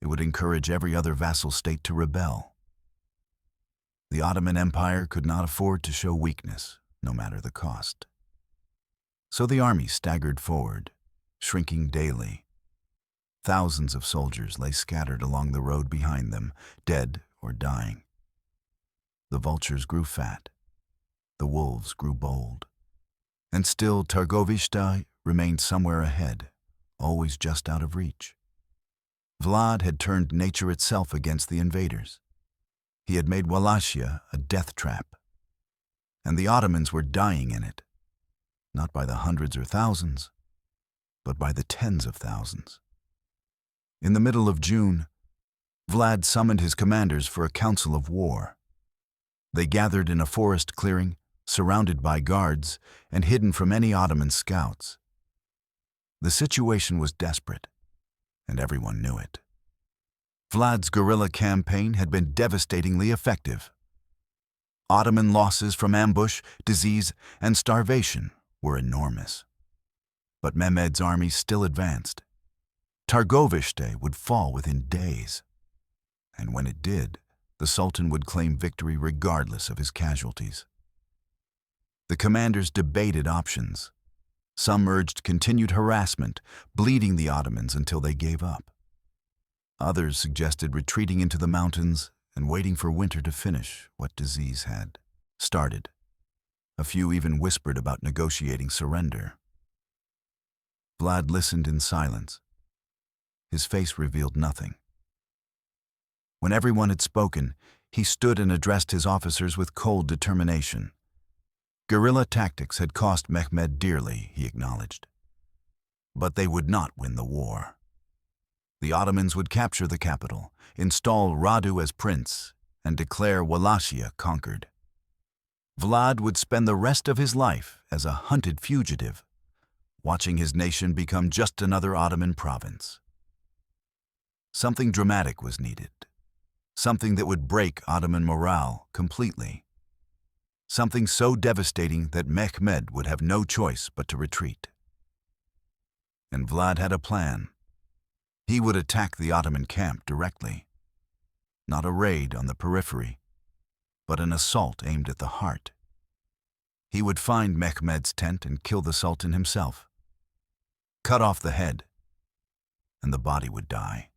A: It would encourage every other vassal state to rebel. The Ottoman Empire could not afford to show weakness, no matter the cost. So the army staggered forward, shrinking daily. Thousands of soldiers lay scattered along the road behind them, dead or dying. The vultures grew fat. The wolves grew bold. And still Targovishta remained somewhere ahead, always just out of reach. Vlad had turned nature itself against the invaders. He had made Wallachia a death trap. And the Ottomans were dying in it, not by the hundreds or thousands, but by the tens of thousands. In the middle of June, Vlad summoned his commanders for a council of war. They gathered in a forest clearing, surrounded by guards and hidden from any Ottoman scouts. The situation was desperate, and everyone knew it. Vlad's guerrilla campaign had been devastatingly effective. Ottoman losses from ambush, disease, and starvation were enormous. But Mehmed's army still advanced. Targovishte would fall within days. And when it did, the Sultan would claim victory regardless of his casualties. The commanders debated options. Some urged continued harassment, bleeding the Ottomans until they gave up. Others suggested retreating into the mountains and waiting for winter to finish what disease had started. A few even whispered about negotiating surrender. Vlad listened in silence. His face revealed nothing. When everyone had spoken, he stood and addressed his officers with cold determination. Guerrilla tactics had cost Mehmed dearly, he acknowledged. But they would not win the war. The Ottomans would capture the capital, install Radu as prince, and declare Wallachia conquered. Vlad would spend the rest of his life as a hunted fugitive, watching his nation become just another Ottoman province. Something dramatic was needed. Something that would break Ottoman morale completely. Something so devastating that Mehmed would have no choice but to retreat. And Vlad had a plan. He would attack the Ottoman camp directly. Not a raid on the periphery, but an assault aimed at the heart. He would find Mehmed's tent and kill the Sultan himself. Cut off the head, and the body would die.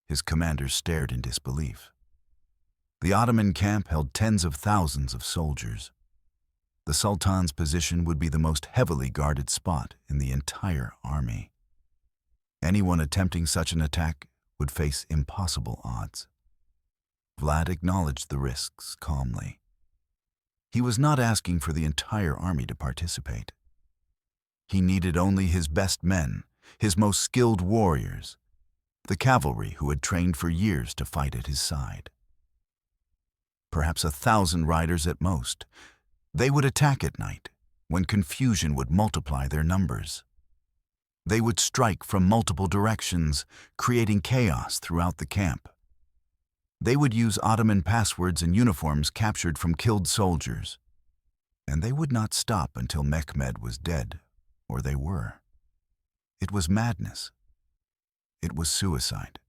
A: His commanders stared in disbelief. The Ottoman camp held tens of thousands of soldiers. The Sultan's position would be the most heavily guarded spot in the entire army. Anyone attempting such an attack would face impossible odds. Vlad acknowledged the risks calmly. He was not asking for the entire army to participate. He needed only his best men, his most skilled warriors, the cavalry who had trained for years to fight at his side. Perhaps 1,000 riders at most. They would attack at night, when confusion would multiply their numbers. They would strike from multiple directions, creating chaos throughout the camp. They would use Ottoman passwords and uniforms captured from killed soldiers. And they would not stop until Mehmed was dead, or they were. It was madness. It was suicide.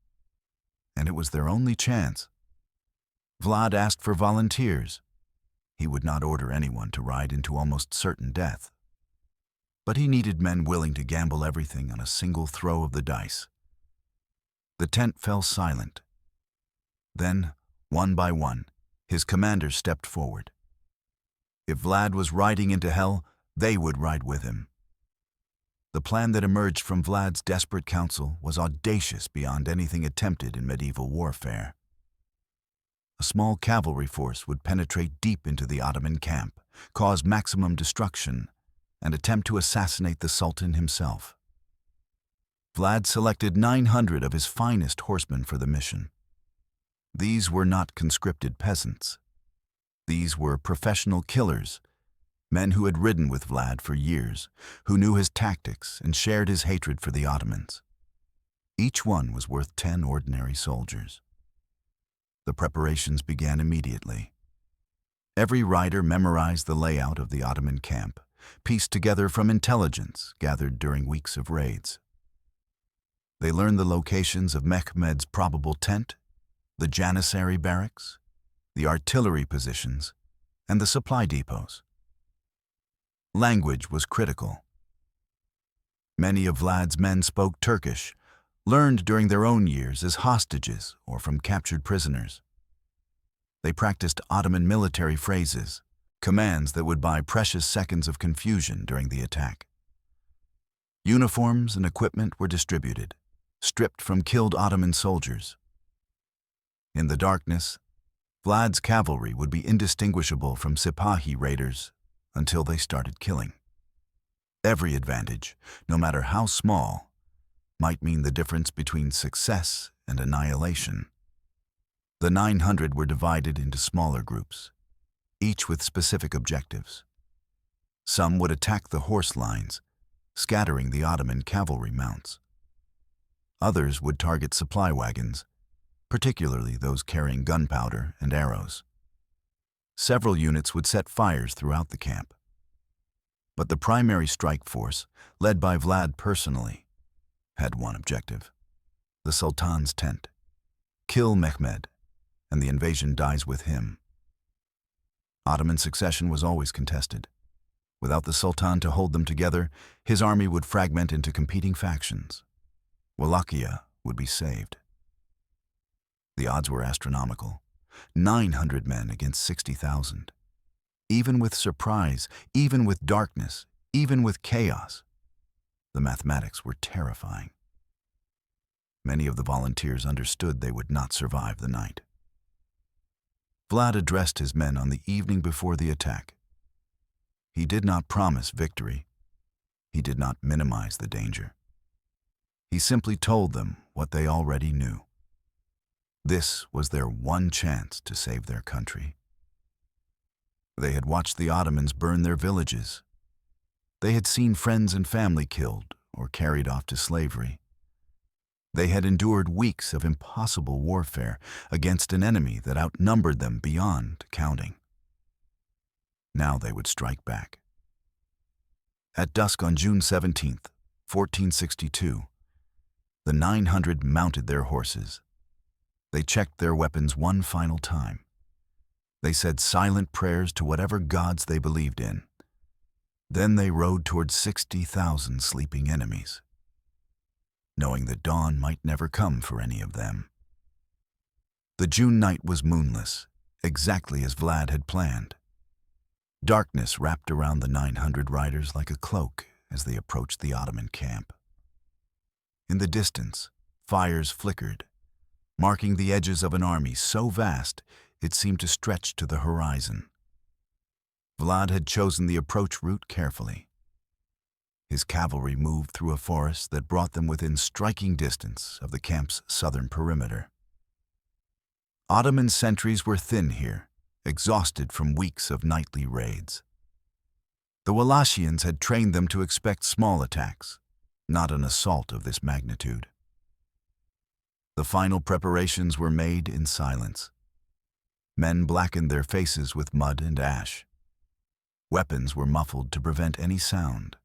A: And it was their only chance. Vlad asked for volunteers. He would not order anyone to ride into almost certain death. But he needed men willing to gamble everything on a single throw of the dice. The tent fell silent. Then, one by one, his commanders stepped forward. If Vlad was riding into hell, they would ride with him. The plan that emerged from Vlad's desperate counsel was audacious beyond anything attempted in medieval warfare. A small cavalry force would penetrate deep into the Ottoman camp, cause maximum destruction, and attempt to assassinate the Sultan himself. Vlad selected 900 of his finest horsemen for the mission. These were not conscripted peasants. These were professional killers, men who had ridden with Vlad for years, who knew his tactics and shared his hatred for the Ottomans. Each one was worth 10 ordinary soldiers. The preparations began immediately. Every rider memorized the layout of the Ottoman camp, pieced together from intelligence gathered during weeks of raids. They learned the locations of Mehmed's probable tent, the Janissary barracks, the artillery positions, and the supply depots. Language was critical. Many of Vlad's men spoke Turkish, learned during their own years as hostages or from captured prisoners. They practiced Ottoman military phrases, commands that would buy precious seconds of confusion during the attack. Uniforms and equipment were distributed, stripped from killed Ottoman soldiers. In the darkness, Vlad's cavalry would be indistinguishable from Sipahi raiders until they started killing. Every advantage, no matter how small, might mean the difference between success and annihilation. The 900 were divided into smaller groups, each with specific objectives. Some would attack the horse lines, scattering the Ottoman cavalry mounts. Others would target supply wagons, particularly those carrying gunpowder and arrows. Several units would set fires throughout the camp. But the primary strike force, led by Vlad personally, had one objective: the Sultan's tent. Kill Mehmed, and the invasion dies with him. Ottoman succession was always contested. Without the Sultan to hold them together, his army would fragment into competing factions. Wallachia would be saved. The odds were astronomical: 900 men against 60,000. Even with surprise, even with darkness, even with chaos, the mathematics were terrifying. Many of the volunteers understood they would not survive the night. Vlad addressed his men on the evening before the attack. He did not promise victory. He did not minimize the danger. He simply told them what they already knew. This was their one chance to save their country. They had watched the Ottomans burn their villages. They had seen friends and family killed or carried off to slavery. They had endured weeks of impossible warfare against an enemy that outnumbered them beyond counting. Now they would strike back. At dusk on June 17th, 1462, the 900 mounted their horses. They checked their weapons one final time. They said silent prayers to whatever gods they believed in. Then they rode toward 60,000 sleeping enemies, knowing that dawn might never come for any of them. The June night was moonless, exactly as Vlad had planned. Darkness wrapped around the 900 riders like a cloak as they approached the Ottoman camp. In the distance, fires flickered, marking the edges of an army so vast it seemed to stretch to the horizon. Vlad had chosen the approach route carefully. His cavalry moved through a forest that brought them within striking distance of the camp's southern perimeter. Ottoman sentries were thin here, exhausted from weeks of nightly raids. The Wallachians had trained them to expect small attacks, not an assault of this magnitude. The final preparations were made in silence. Men blackened their faces with mud and ash. Weapons were muffled to prevent any sound.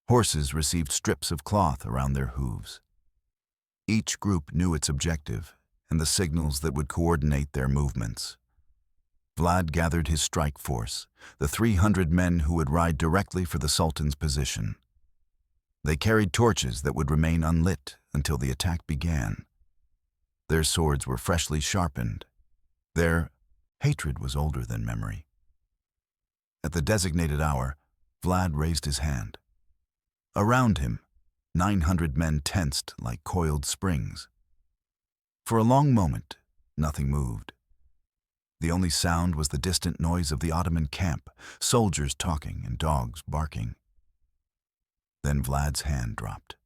A: Horses received strips of cloth around their hooves. Each group knew its objective and the signals that would coordinate their movements. Vlad gathered his strike force, the 300 men who would ride directly for the Sultan's position. They carried torches that would remain unlit until the attack began. Their swords were freshly sharpened. Their hatred was older than memory. At the designated hour, Vlad raised his hand. Around him, 900 men tensed like coiled springs. For a long moment, nothing moved. The only sound was the distant noise of the Ottoman camp, soldiers talking and dogs barking. Then Vlad's hand dropped,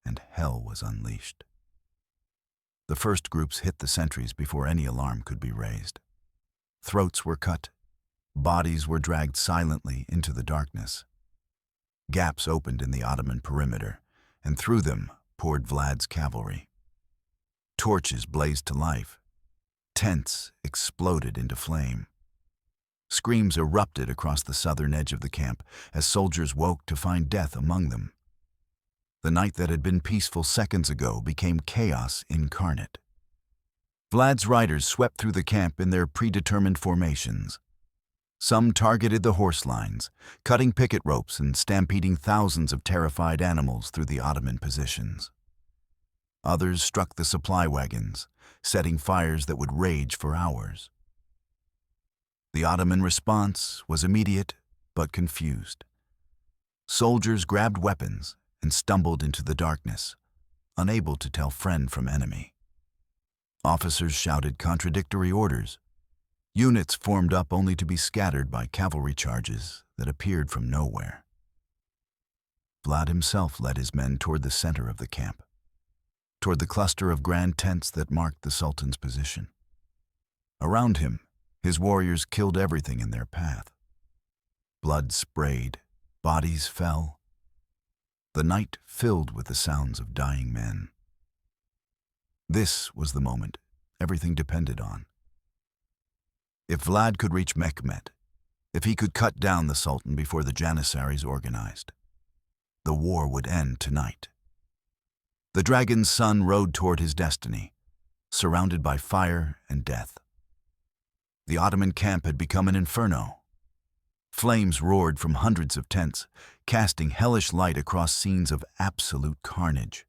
A: and hell was unleashed. The first groups hit the sentries before any alarm could be raised. Throats were cut. Bodies were dragged silently into the darkness. Gaps opened in the Ottoman perimeter, and through them poured Vlad's cavalry. Torches blazed to life. Tents exploded into flame. Screams erupted across the southern edge of the camp as soldiers woke to find death among them. The night that had been peaceful seconds ago became chaos incarnate. Vlad's riders swept through the camp in their predetermined formations. Some targeted the horse lines, cutting picket ropes and stampeding thousands of terrified animals through the Ottoman positions. Others struck the supply wagons, setting fires that would rage for hours. The Ottoman response was immediate but confused. Soldiers grabbed weapons and stumbled into the darkness, unable to tell friend from enemy. Officers shouted contradictory orders. Units formed up only to be scattered by cavalry charges that appeared from nowhere. Vlad himself led his men toward the center of the camp, toward the cluster of grand tents that marked the Sultan's position. Around him, his warriors killed everything in their path. Blood sprayed, bodies fell. The night filled with the sounds of dying men. This was the moment everything depended on. If Vlad could reach Mehmed, if he could cut down the Sultan before the Janissaries organized, the war would end tonight. The dragon's son rode toward his destiny, surrounded by fire and death. The Ottoman camp had become an inferno. Flames roared from hundreds of tents, casting hellish light across scenes of absolute carnage.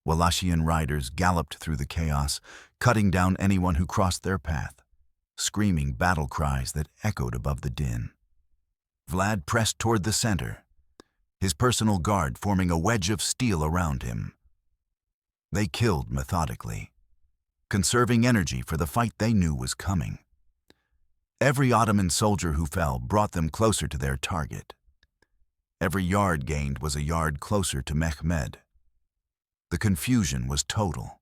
A: Wallachian riders galloped through the chaos, cutting down anyone who crossed their path, screaming battle cries that echoed above the din. Vlad pressed toward the center, his personal guard forming a wedge of steel around him. They killed methodically, conserving energy for the fight they knew was coming. Every Ottoman soldier who fell brought them closer to their target. Every yard gained was a yard closer to Mehmed. The confusion was total.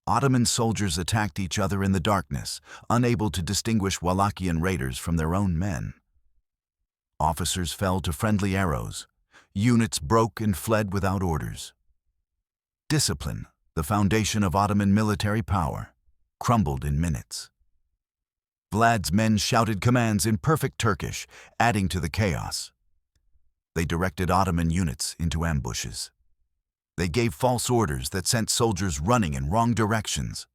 A: Ottoman soldiers attacked each other in the darkness, unable to distinguish Wallachian raiders from their own men. Officers fell to friendly arrows. Units broke and fled without orders. Discipline, the foundation of Ottoman military power, crumbled in minutes. Vlad's men shouted commands in perfect Turkish, adding to the chaos. They directed Ottoman units into ambushes. They gave false orders that sent soldiers running in wrong directions.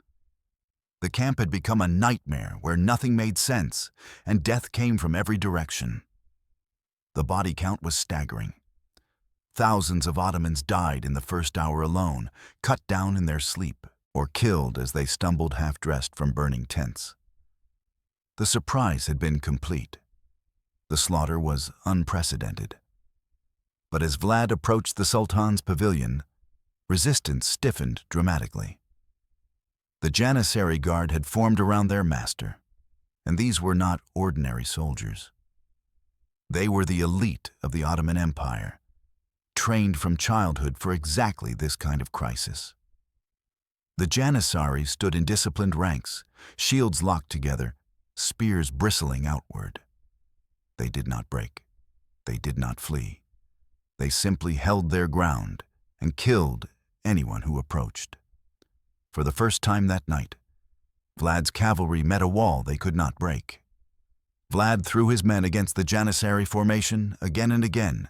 A: The camp had become a nightmare where nothing made sense, and death came from every direction. The body count was staggering. Thousands of Ottomans died in the first hour alone, cut down in their sleep, or killed as they stumbled half-dressed from burning tents. The surprise had been complete. The slaughter was unprecedented. But as Vlad approached the Sultan's pavilion, resistance stiffened dramatically. The Janissary Guard had formed around their master, and these were not ordinary soldiers. They were the elite of the Ottoman Empire, trained from childhood for exactly this kind of crisis. The Janissaries stood in disciplined ranks, shields locked together, spears bristling outward. They did not break. They did not flee. They simply held their ground and killed anyone who approached. For the first time that night, Vlad's cavalry met a wall they could not break. Vlad threw his men against the Janissary formation again and again.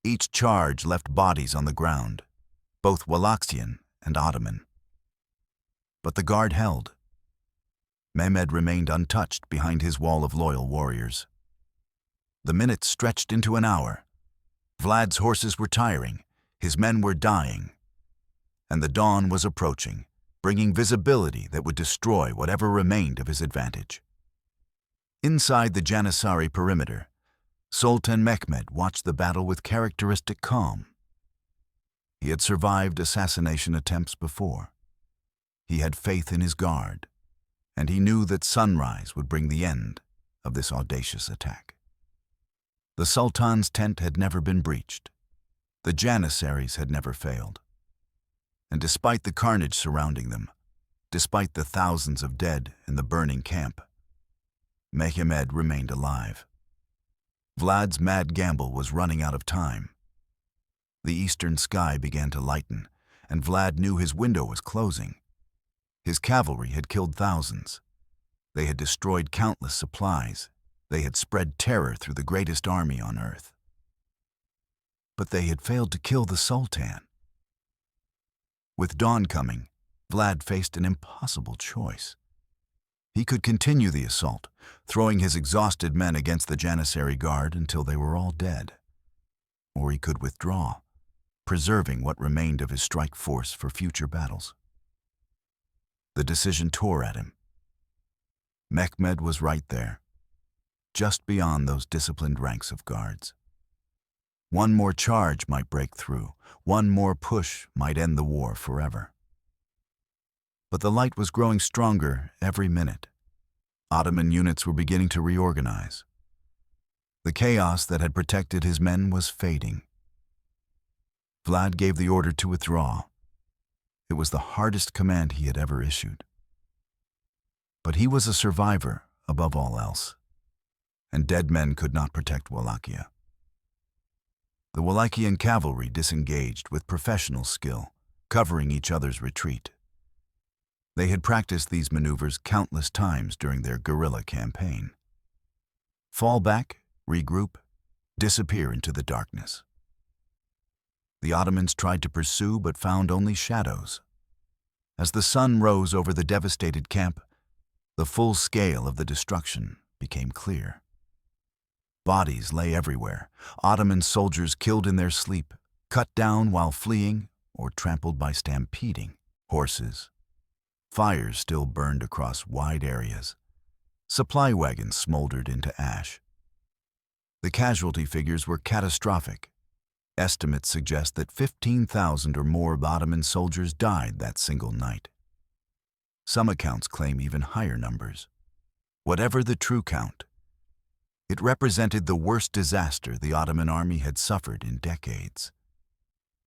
A: Each charge left bodies on the ground, both Wallachian and Ottoman. But the guard held. Mehmed remained untouched behind his wall of loyal warriors. The minutes stretched into an hour. Vlad's horses were tiring, his men were dying, and the dawn was approaching, bringing visibility that would destroy whatever remained of his advantage. Inside the Janissary perimeter, Sultan Mehmed watched the battle with characteristic calm. He had survived assassination attempts before. He had faith in his guard, and he knew that sunrise would bring the end of this audacious attack. The Sultan's tent had never been breached. The Janissaries had never failed. And despite the carnage surrounding them, despite the thousands of dead in the burning camp, Mehmed remained alive. Vlad's mad gamble was running out of time. The eastern sky began to lighten, and Vlad knew his window was closing. His cavalry had killed thousands. They had destroyed countless supplies. They had spread terror through the greatest army on earth. But they had failed to kill the Sultan. With dawn coming, Vlad faced an impossible choice. He could continue the assault, throwing his exhausted men against the Janissary Guard until they were all dead. Or he could withdraw, preserving what remained of his strike force for future battles. The decision tore at him. Mehmed was right there, just beyond those disciplined ranks of guards. One more charge might break through. One more push might end the war forever. But the light was growing stronger every minute. Ottoman units were beginning to reorganize. The chaos that had protected his men was fading. Vlad gave the order to withdraw. It was the hardest command he had ever issued. But he was a survivor above all else, and dead men could not protect Wallachia. The Wallachian cavalry disengaged with professional skill, covering each other's retreat. They had practiced these maneuvers countless times during their guerrilla campaign. Fall back, regroup, disappear into the darkness. The Ottomans tried to pursue but found only shadows. As the sun rose over the devastated camp, the full scale of the destruction became clear. Bodies lay everywhere, Ottoman soldiers killed in their sleep, cut down while fleeing, or trampled by stampeding horses. Fires still burned across wide areas. Supply wagons smoldered into ash. The casualty figures were catastrophic. Estimates suggest that 15,000 or more Ottoman soldiers died that single night. Some accounts claim even higher numbers. Whatever the true count, it represented the worst disaster the Ottoman army had suffered in decades.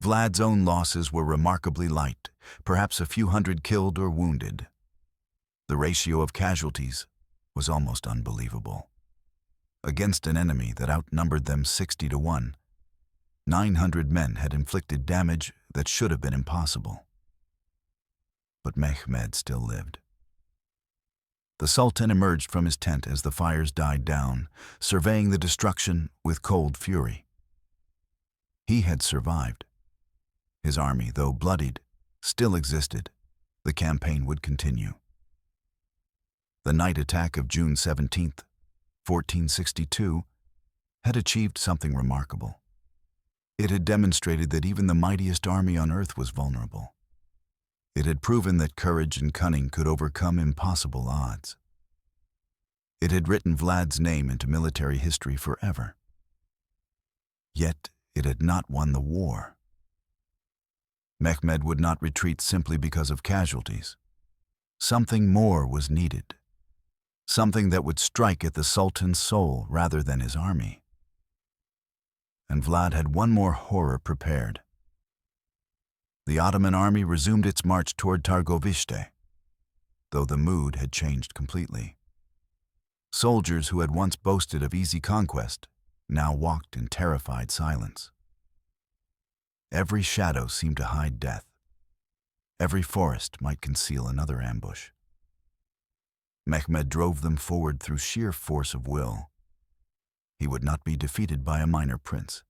A: Vlad's own losses were remarkably light, perhaps a few hundred killed or wounded. The ratio of casualties was almost unbelievable. Against an enemy that outnumbered them 60-1, 900 men had inflicted damage that should have been impossible. But Mehmed still lived. The Sultan emerged from his tent as the fires died down, surveying the destruction with cold fury. He had survived. His army, though bloodied, still existed. The campaign would continue. The night attack of June 17, 1462, had achieved something remarkable. It had demonstrated that even the mightiest army on earth was vulnerable. It had proven that courage and cunning could overcome impossible odds. It had written Vlad's name into military history forever. Yet it had not won the war. Mehmed would not retreat simply because of casualties. Something more was needed. Something that would strike at the Sultan's soul rather than his army. And Vlad had one more horror prepared. The Ottoman army resumed its march toward Targovishte, though the mood had changed completely. Soldiers who had once boasted of easy conquest now walked in terrified silence. Every shadow seemed to hide death. Every forest might conceal another ambush. Mehmed drove them forward through sheer force of will. He would not be defeated by a minor prince.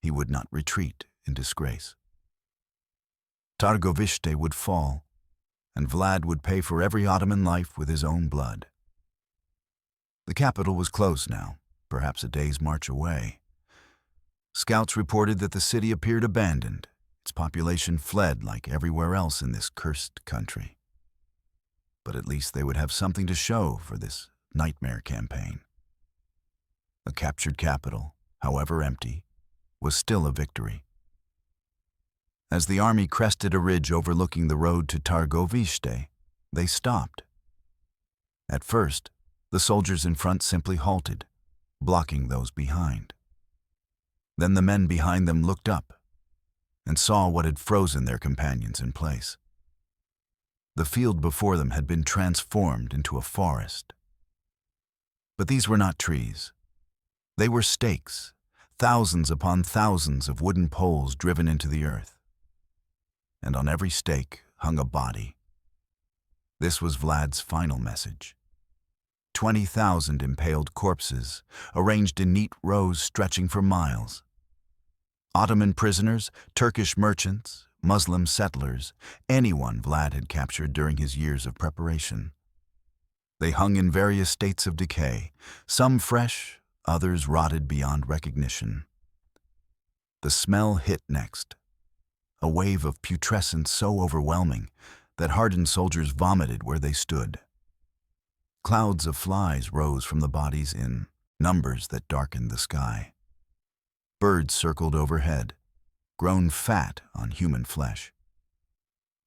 A: He would not retreat in disgrace. Targovishte would fall, and Vlad would pay for every Ottoman life with his own blood. The capital was close now, perhaps a day's march away. Scouts reported that the city appeared abandoned. Its population fled like everywhere else in this cursed country. But at least they would have something to show for this nightmare campaign. A captured capital, however empty, was still a victory. As the army crested a ridge overlooking the road to Targovishte, they stopped. At first, the soldiers in front simply halted, blocking those behind. Then the men behind them looked up and saw what had frozen their companions in place. The field before them had been transformed into a forest. But these were not trees. They were stakes, thousands upon thousands of wooden poles driven into the earth. And on every stake hung a body. This was Vlad's final message. 20,000 impaled corpses, arranged in neat rows stretching for miles. Ottoman prisoners, Turkish merchants, Muslim settlers, anyone Vlad had captured during his years of preparation. They hung in various states of decay, some fresh, others rotted beyond recognition. The smell hit next, a wave of putrescence so overwhelming that hardened soldiers vomited where they stood. Clouds of flies rose from the bodies in numbers that darkened the sky. Birds circled overhead, grown fat on human flesh.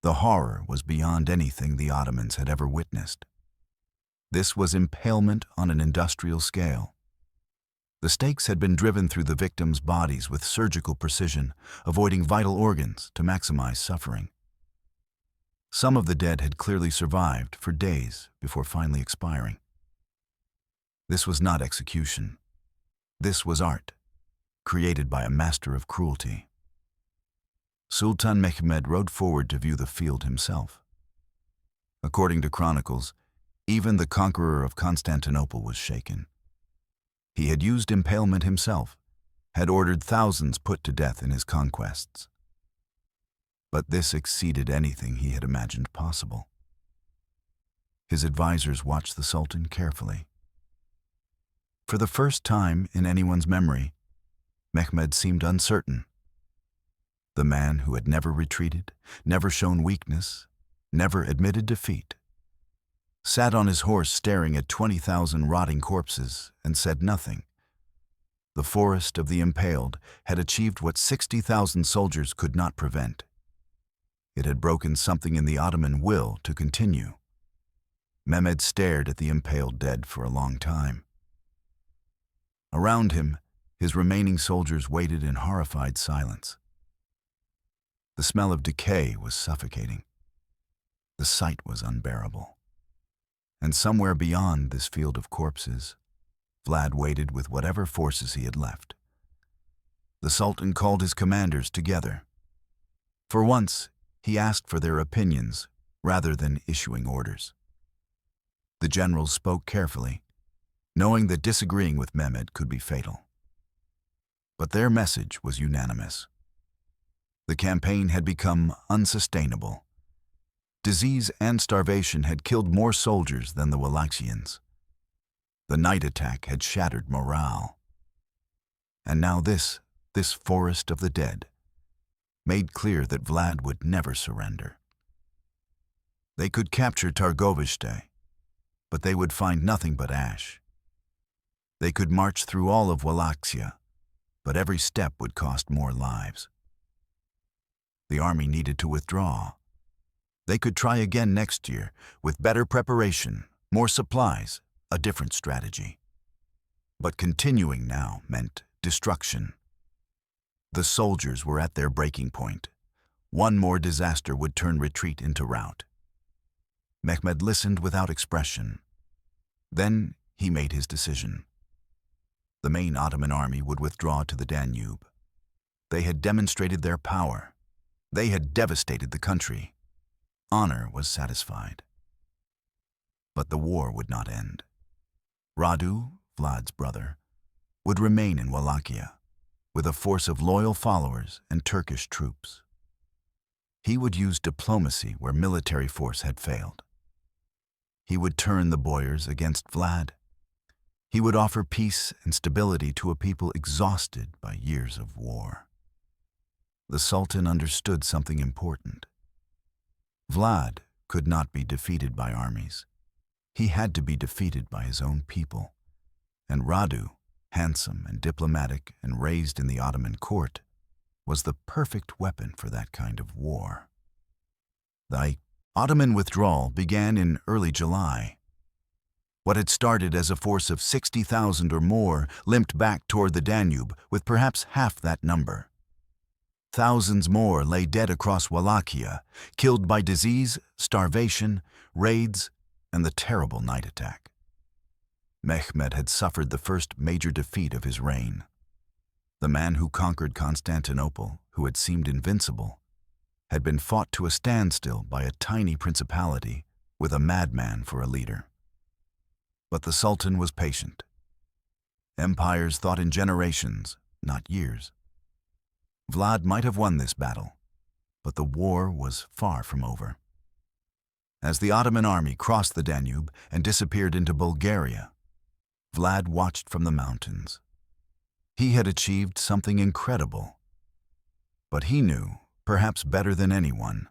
A: The horror was beyond anything the Ottomans had ever witnessed. This was impalement on an industrial scale. The stakes had been driven through the victims' bodies with surgical precision, avoiding vital organs to maximize suffering. Some of the dead had clearly survived for days before finally expiring. This was not execution. This was art, created by a master of cruelty. Sultan Mehmed rode forward to view the field himself. According to chronicles, even the conqueror of Constantinople was shaken. He had used impalement himself, had ordered thousands put to death in his conquests. But this exceeded anything he had imagined possible. His advisors watched the Sultan carefully. For the first time in anyone's memory, Mehmed seemed uncertain. The man who had never retreated, never shown weakness, never admitted defeat, sat on his horse staring at 20,000 rotting corpses and said nothing. The forest of the impaled had achieved what 60,000 soldiers could not prevent. It had broken something in the Ottoman will to continue. Mehmed stared at the impaled dead for a long time. Around him, his remaining soldiers waited in horrified silence. The smell of decay was suffocating. The sight was unbearable. And somewhere beyond this field of corpses, Vlad waited with whatever forces he had left. The Sultan called his commanders together. For once, he asked for their opinions rather than issuing orders. The generals spoke carefully, knowing that disagreeing with Mehmed could be fatal. But their message was unanimous. The campaign had become unsustainable. Disease and starvation had killed more soldiers than the Wallachians. The night attack had shattered morale. And now this forest of the dead, made clear that Vlad would never surrender. They could capture Targovishte, but they would find nothing but ash. They could march through all of Wallachia, but every step would cost more lives. The army needed to withdraw. They could try again next year, with better preparation, more supplies, a different strategy. But continuing now meant destruction. The soldiers were at their breaking point. One more disaster would turn retreat into rout. Mehmed listened without expression. Then he made his decision. The main Ottoman army would withdraw to the Danube. They had demonstrated their power. They had devastated the country. Honor was satisfied. But the war would not end. Radu, Vlad's brother, would remain in Wallachia with a force of loyal followers and Turkish troops. He would use diplomacy where military force had failed. He would turn the boyars against Vlad. He would offer peace and stability to a people exhausted by years of war. The Sultan understood something important. Vlad could not be defeated by armies. He had to be defeated by his own people. And Radu, handsome and diplomatic and raised in the Ottoman court, was the perfect weapon for that kind of war. The Ottoman withdrawal began in early July. What had started as a force of 60,000 or more limped back toward the Danube with perhaps half that number. Thousands more lay dead across Wallachia, killed by disease, starvation, raids, and the terrible night attack. Mehmed had suffered the first major defeat of his reign. The man who conquered Constantinople, who had seemed invincible, had been fought to a standstill by a tiny principality with a madman for a leader. But the Sultan was patient. Empires thought in generations, not years. Vlad might have won this battle, but the war was far from over. As the Ottoman army crossed the Danube and disappeared into Bulgaria, Vlad watched from the mountains. He had achieved something incredible. But he knew, perhaps better than anyone,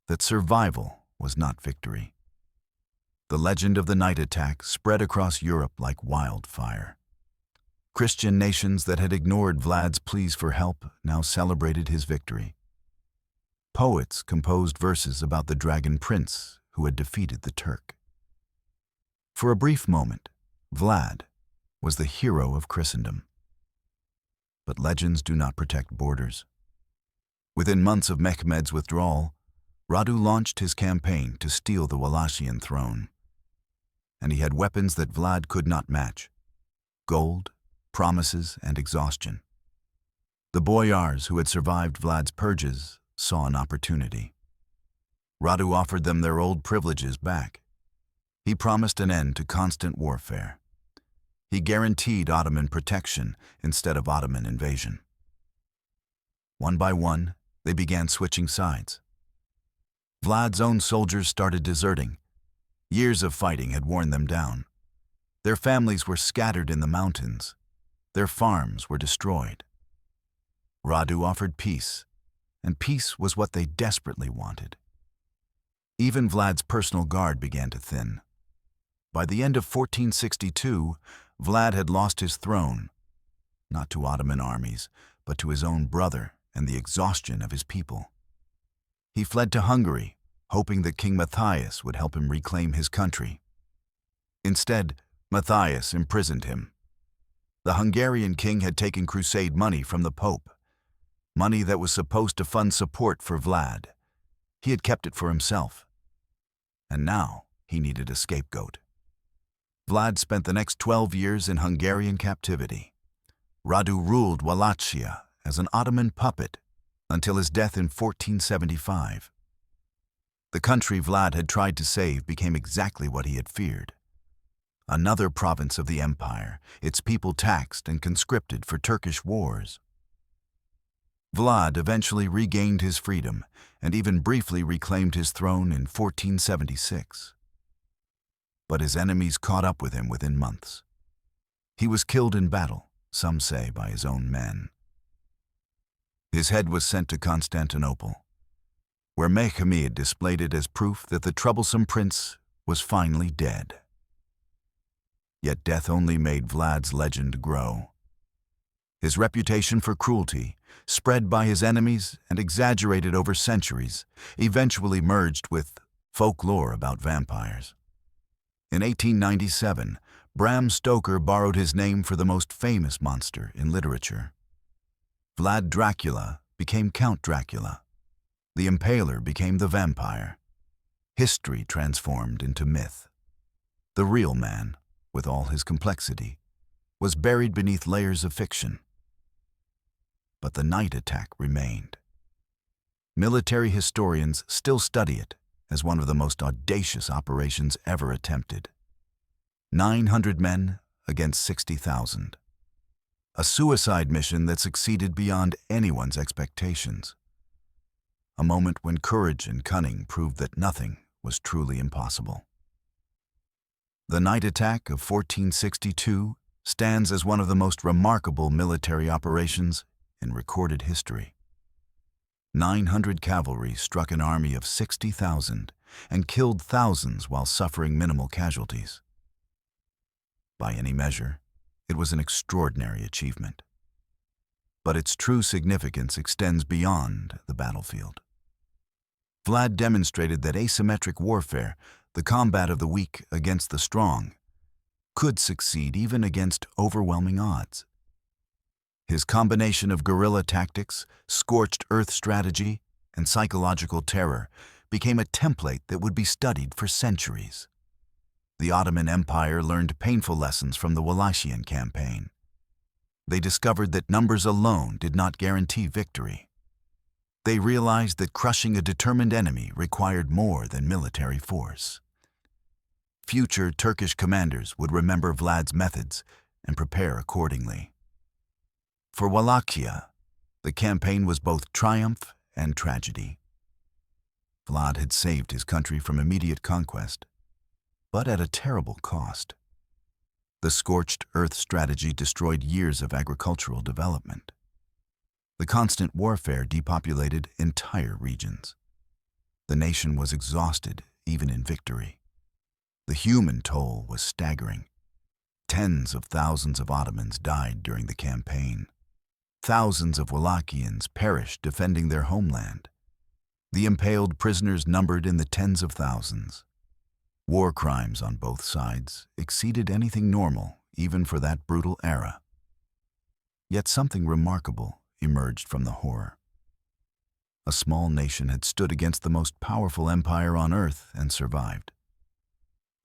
A: that survival was not victory. The legend of the night attack spread across Europe like wildfire. Christian nations that had ignored Vlad's pleas for help now celebrated his victory. Poets composed verses about the dragon prince who had defeated the Turk. For a brief moment, Vlad was the hero of Christendom. But legends do not protect borders. Within months of Mehmed's withdrawal, Radu launched his campaign to steal the Wallachian throne. And he had weapons that Vlad could not match: gold, promises, and exhaustion. The boyars who had survived Vlad's purges saw an opportunity. Radu offered them their old privileges back. He promised an end to constant warfare. He guaranteed Ottoman protection instead of Ottoman invasion. One by one, they began switching sides. Vlad's own soldiers started deserting. Years of fighting had worn them down. Their families were scattered in the mountains. Their farms were destroyed. Radu offered peace, and peace was what they desperately wanted. Even Vlad's personal guard began to thin. By the end of 1462, Vlad had lost his throne, not to Ottoman armies, but to his own brother and the exhaustion of his people. He fled to Hungary, hoping that King Matthias would help him reclaim his country. Instead, Matthias imprisoned him. The Hungarian king had taken crusade money from the Pope, money that was supposed to fund support for Vlad. He had kept it for himself. And now he needed a scapegoat. Vlad spent the next 12 years in Hungarian captivity. Radu ruled Wallachia as an Ottoman puppet until his death in 1475. The country Vlad had tried to save became exactly what he had feared. Another province of the empire, its people taxed and conscripted for Turkish wars. Vlad eventually regained his freedom and even briefly reclaimed his throne in 1476. But his enemies caught up with him within months. He was killed in battle, some say by his own men. His head was sent to Constantinople, where Mehmed displayed it as proof that the troublesome prince was finally dead. Yet death only made Vlad's legend grow. His reputation for cruelty, spread by his enemies and exaggerated over centuries, eventually merged with folklore about vampires. In 1897, Bram Stoker borrowed his name for the most famous monster in literature. Vlad Dracula became Count Dracula. The Impaler became the vampire. History transformed into myth. The real man, with all his complexity, was buried beneath layers of fiction. But the night attack remained. Military historians still study it as one of the most audacious operations ever attempted. 900 men against 60,000. A suicide mission that succeeded beyond anyone's expectations. A moment when courage and cunning proved that nothing was truly impossible. The night attack of 1462 stands as one of the most remarkable military operations in recorded history. 900 cavalry struck an army of 60,000 and killed thousands while suffering minimal casualties. By any measure, it was an extraordinary achievement. But its true significance extends beyond the battlefield. Vlad demonstrated that asymmetric warfare, the combat of the weak against the strong, could succeed even against overwhelming odds. His combination of guerrilla tactics, scorched earth strategy, and psychological terror became a template that would be studied for centuries. The Ottoman Empire learned painful lessons from the Wallachian campaign. They discovered that numbers alone did not guarantee victory. They realized that crushing a determined enemy required more than military force. Future Turkish commanders would remember Vlad's methods and prepare accordingly. For Wallachia, the campaign was both triumph and tragedy. Vlad had saved his country from immediate conquest, but at a terrible cost. The scorched earth strategy destroyed years of agricultural development. The constant warfare depopulated entire regions. The nation was exhausted even in victory. The human toll was staggering. Tens of thousands of Ottomans died during the campaign. Thousands of Wallachians perished defending their homeland. The impaled prisoners numbered in the tens of thousands. War crimes on both sides exceeded anything normal, even for that brutal era. Yet something remarkable emerged from the horror. A small nation had stood against the most powerful empire on earth and survived.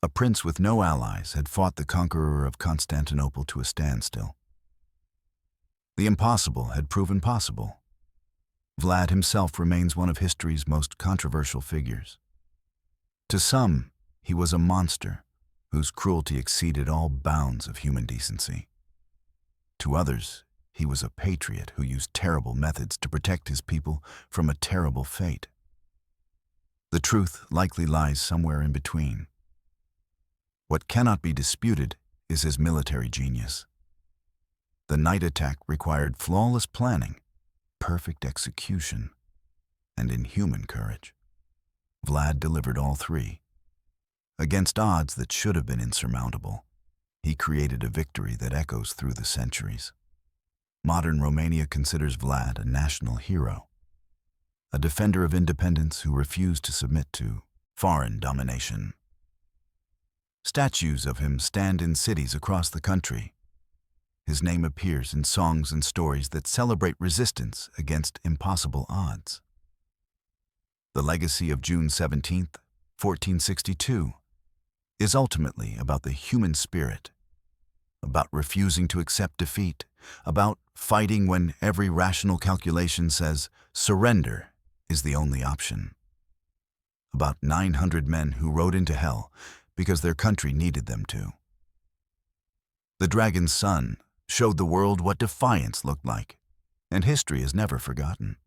A: A prince with no allies had fought the conqueror of Constantinople to a standstill. The impossible had proven possible. Vlad himself remains one of history's most controversial figures. To some, he was a monster whose cruelty exceeded all bounds of human decency. To others, he was a patriot who used terrible methods to protect his people from a terrible fate. The truth likely lies somewhere in between. What cannot be disputed is his military genius. The night attack required flawless planning, perfect execution, and inhuman courage. Vlad delivered all three. Against odds that should have been insurmountable, he created a victory that echoes through the centuries. Modern Romania considers Vlad a national hero, a defender of independence who refused to submit to foreign domination. Statues of him stand in cities across the country. His name appears in songs and stories that celebrate resistance against impossible odds. The legacy of June 17, 1462, is ultimately about the human spirit, about refusing to accept defeat, about fighting when every rational calculation says surrender is the only option, about 900 men who rode into hell because their country needed them to. The dragon's son showed the world what defiance looked like, and history is never forgotten.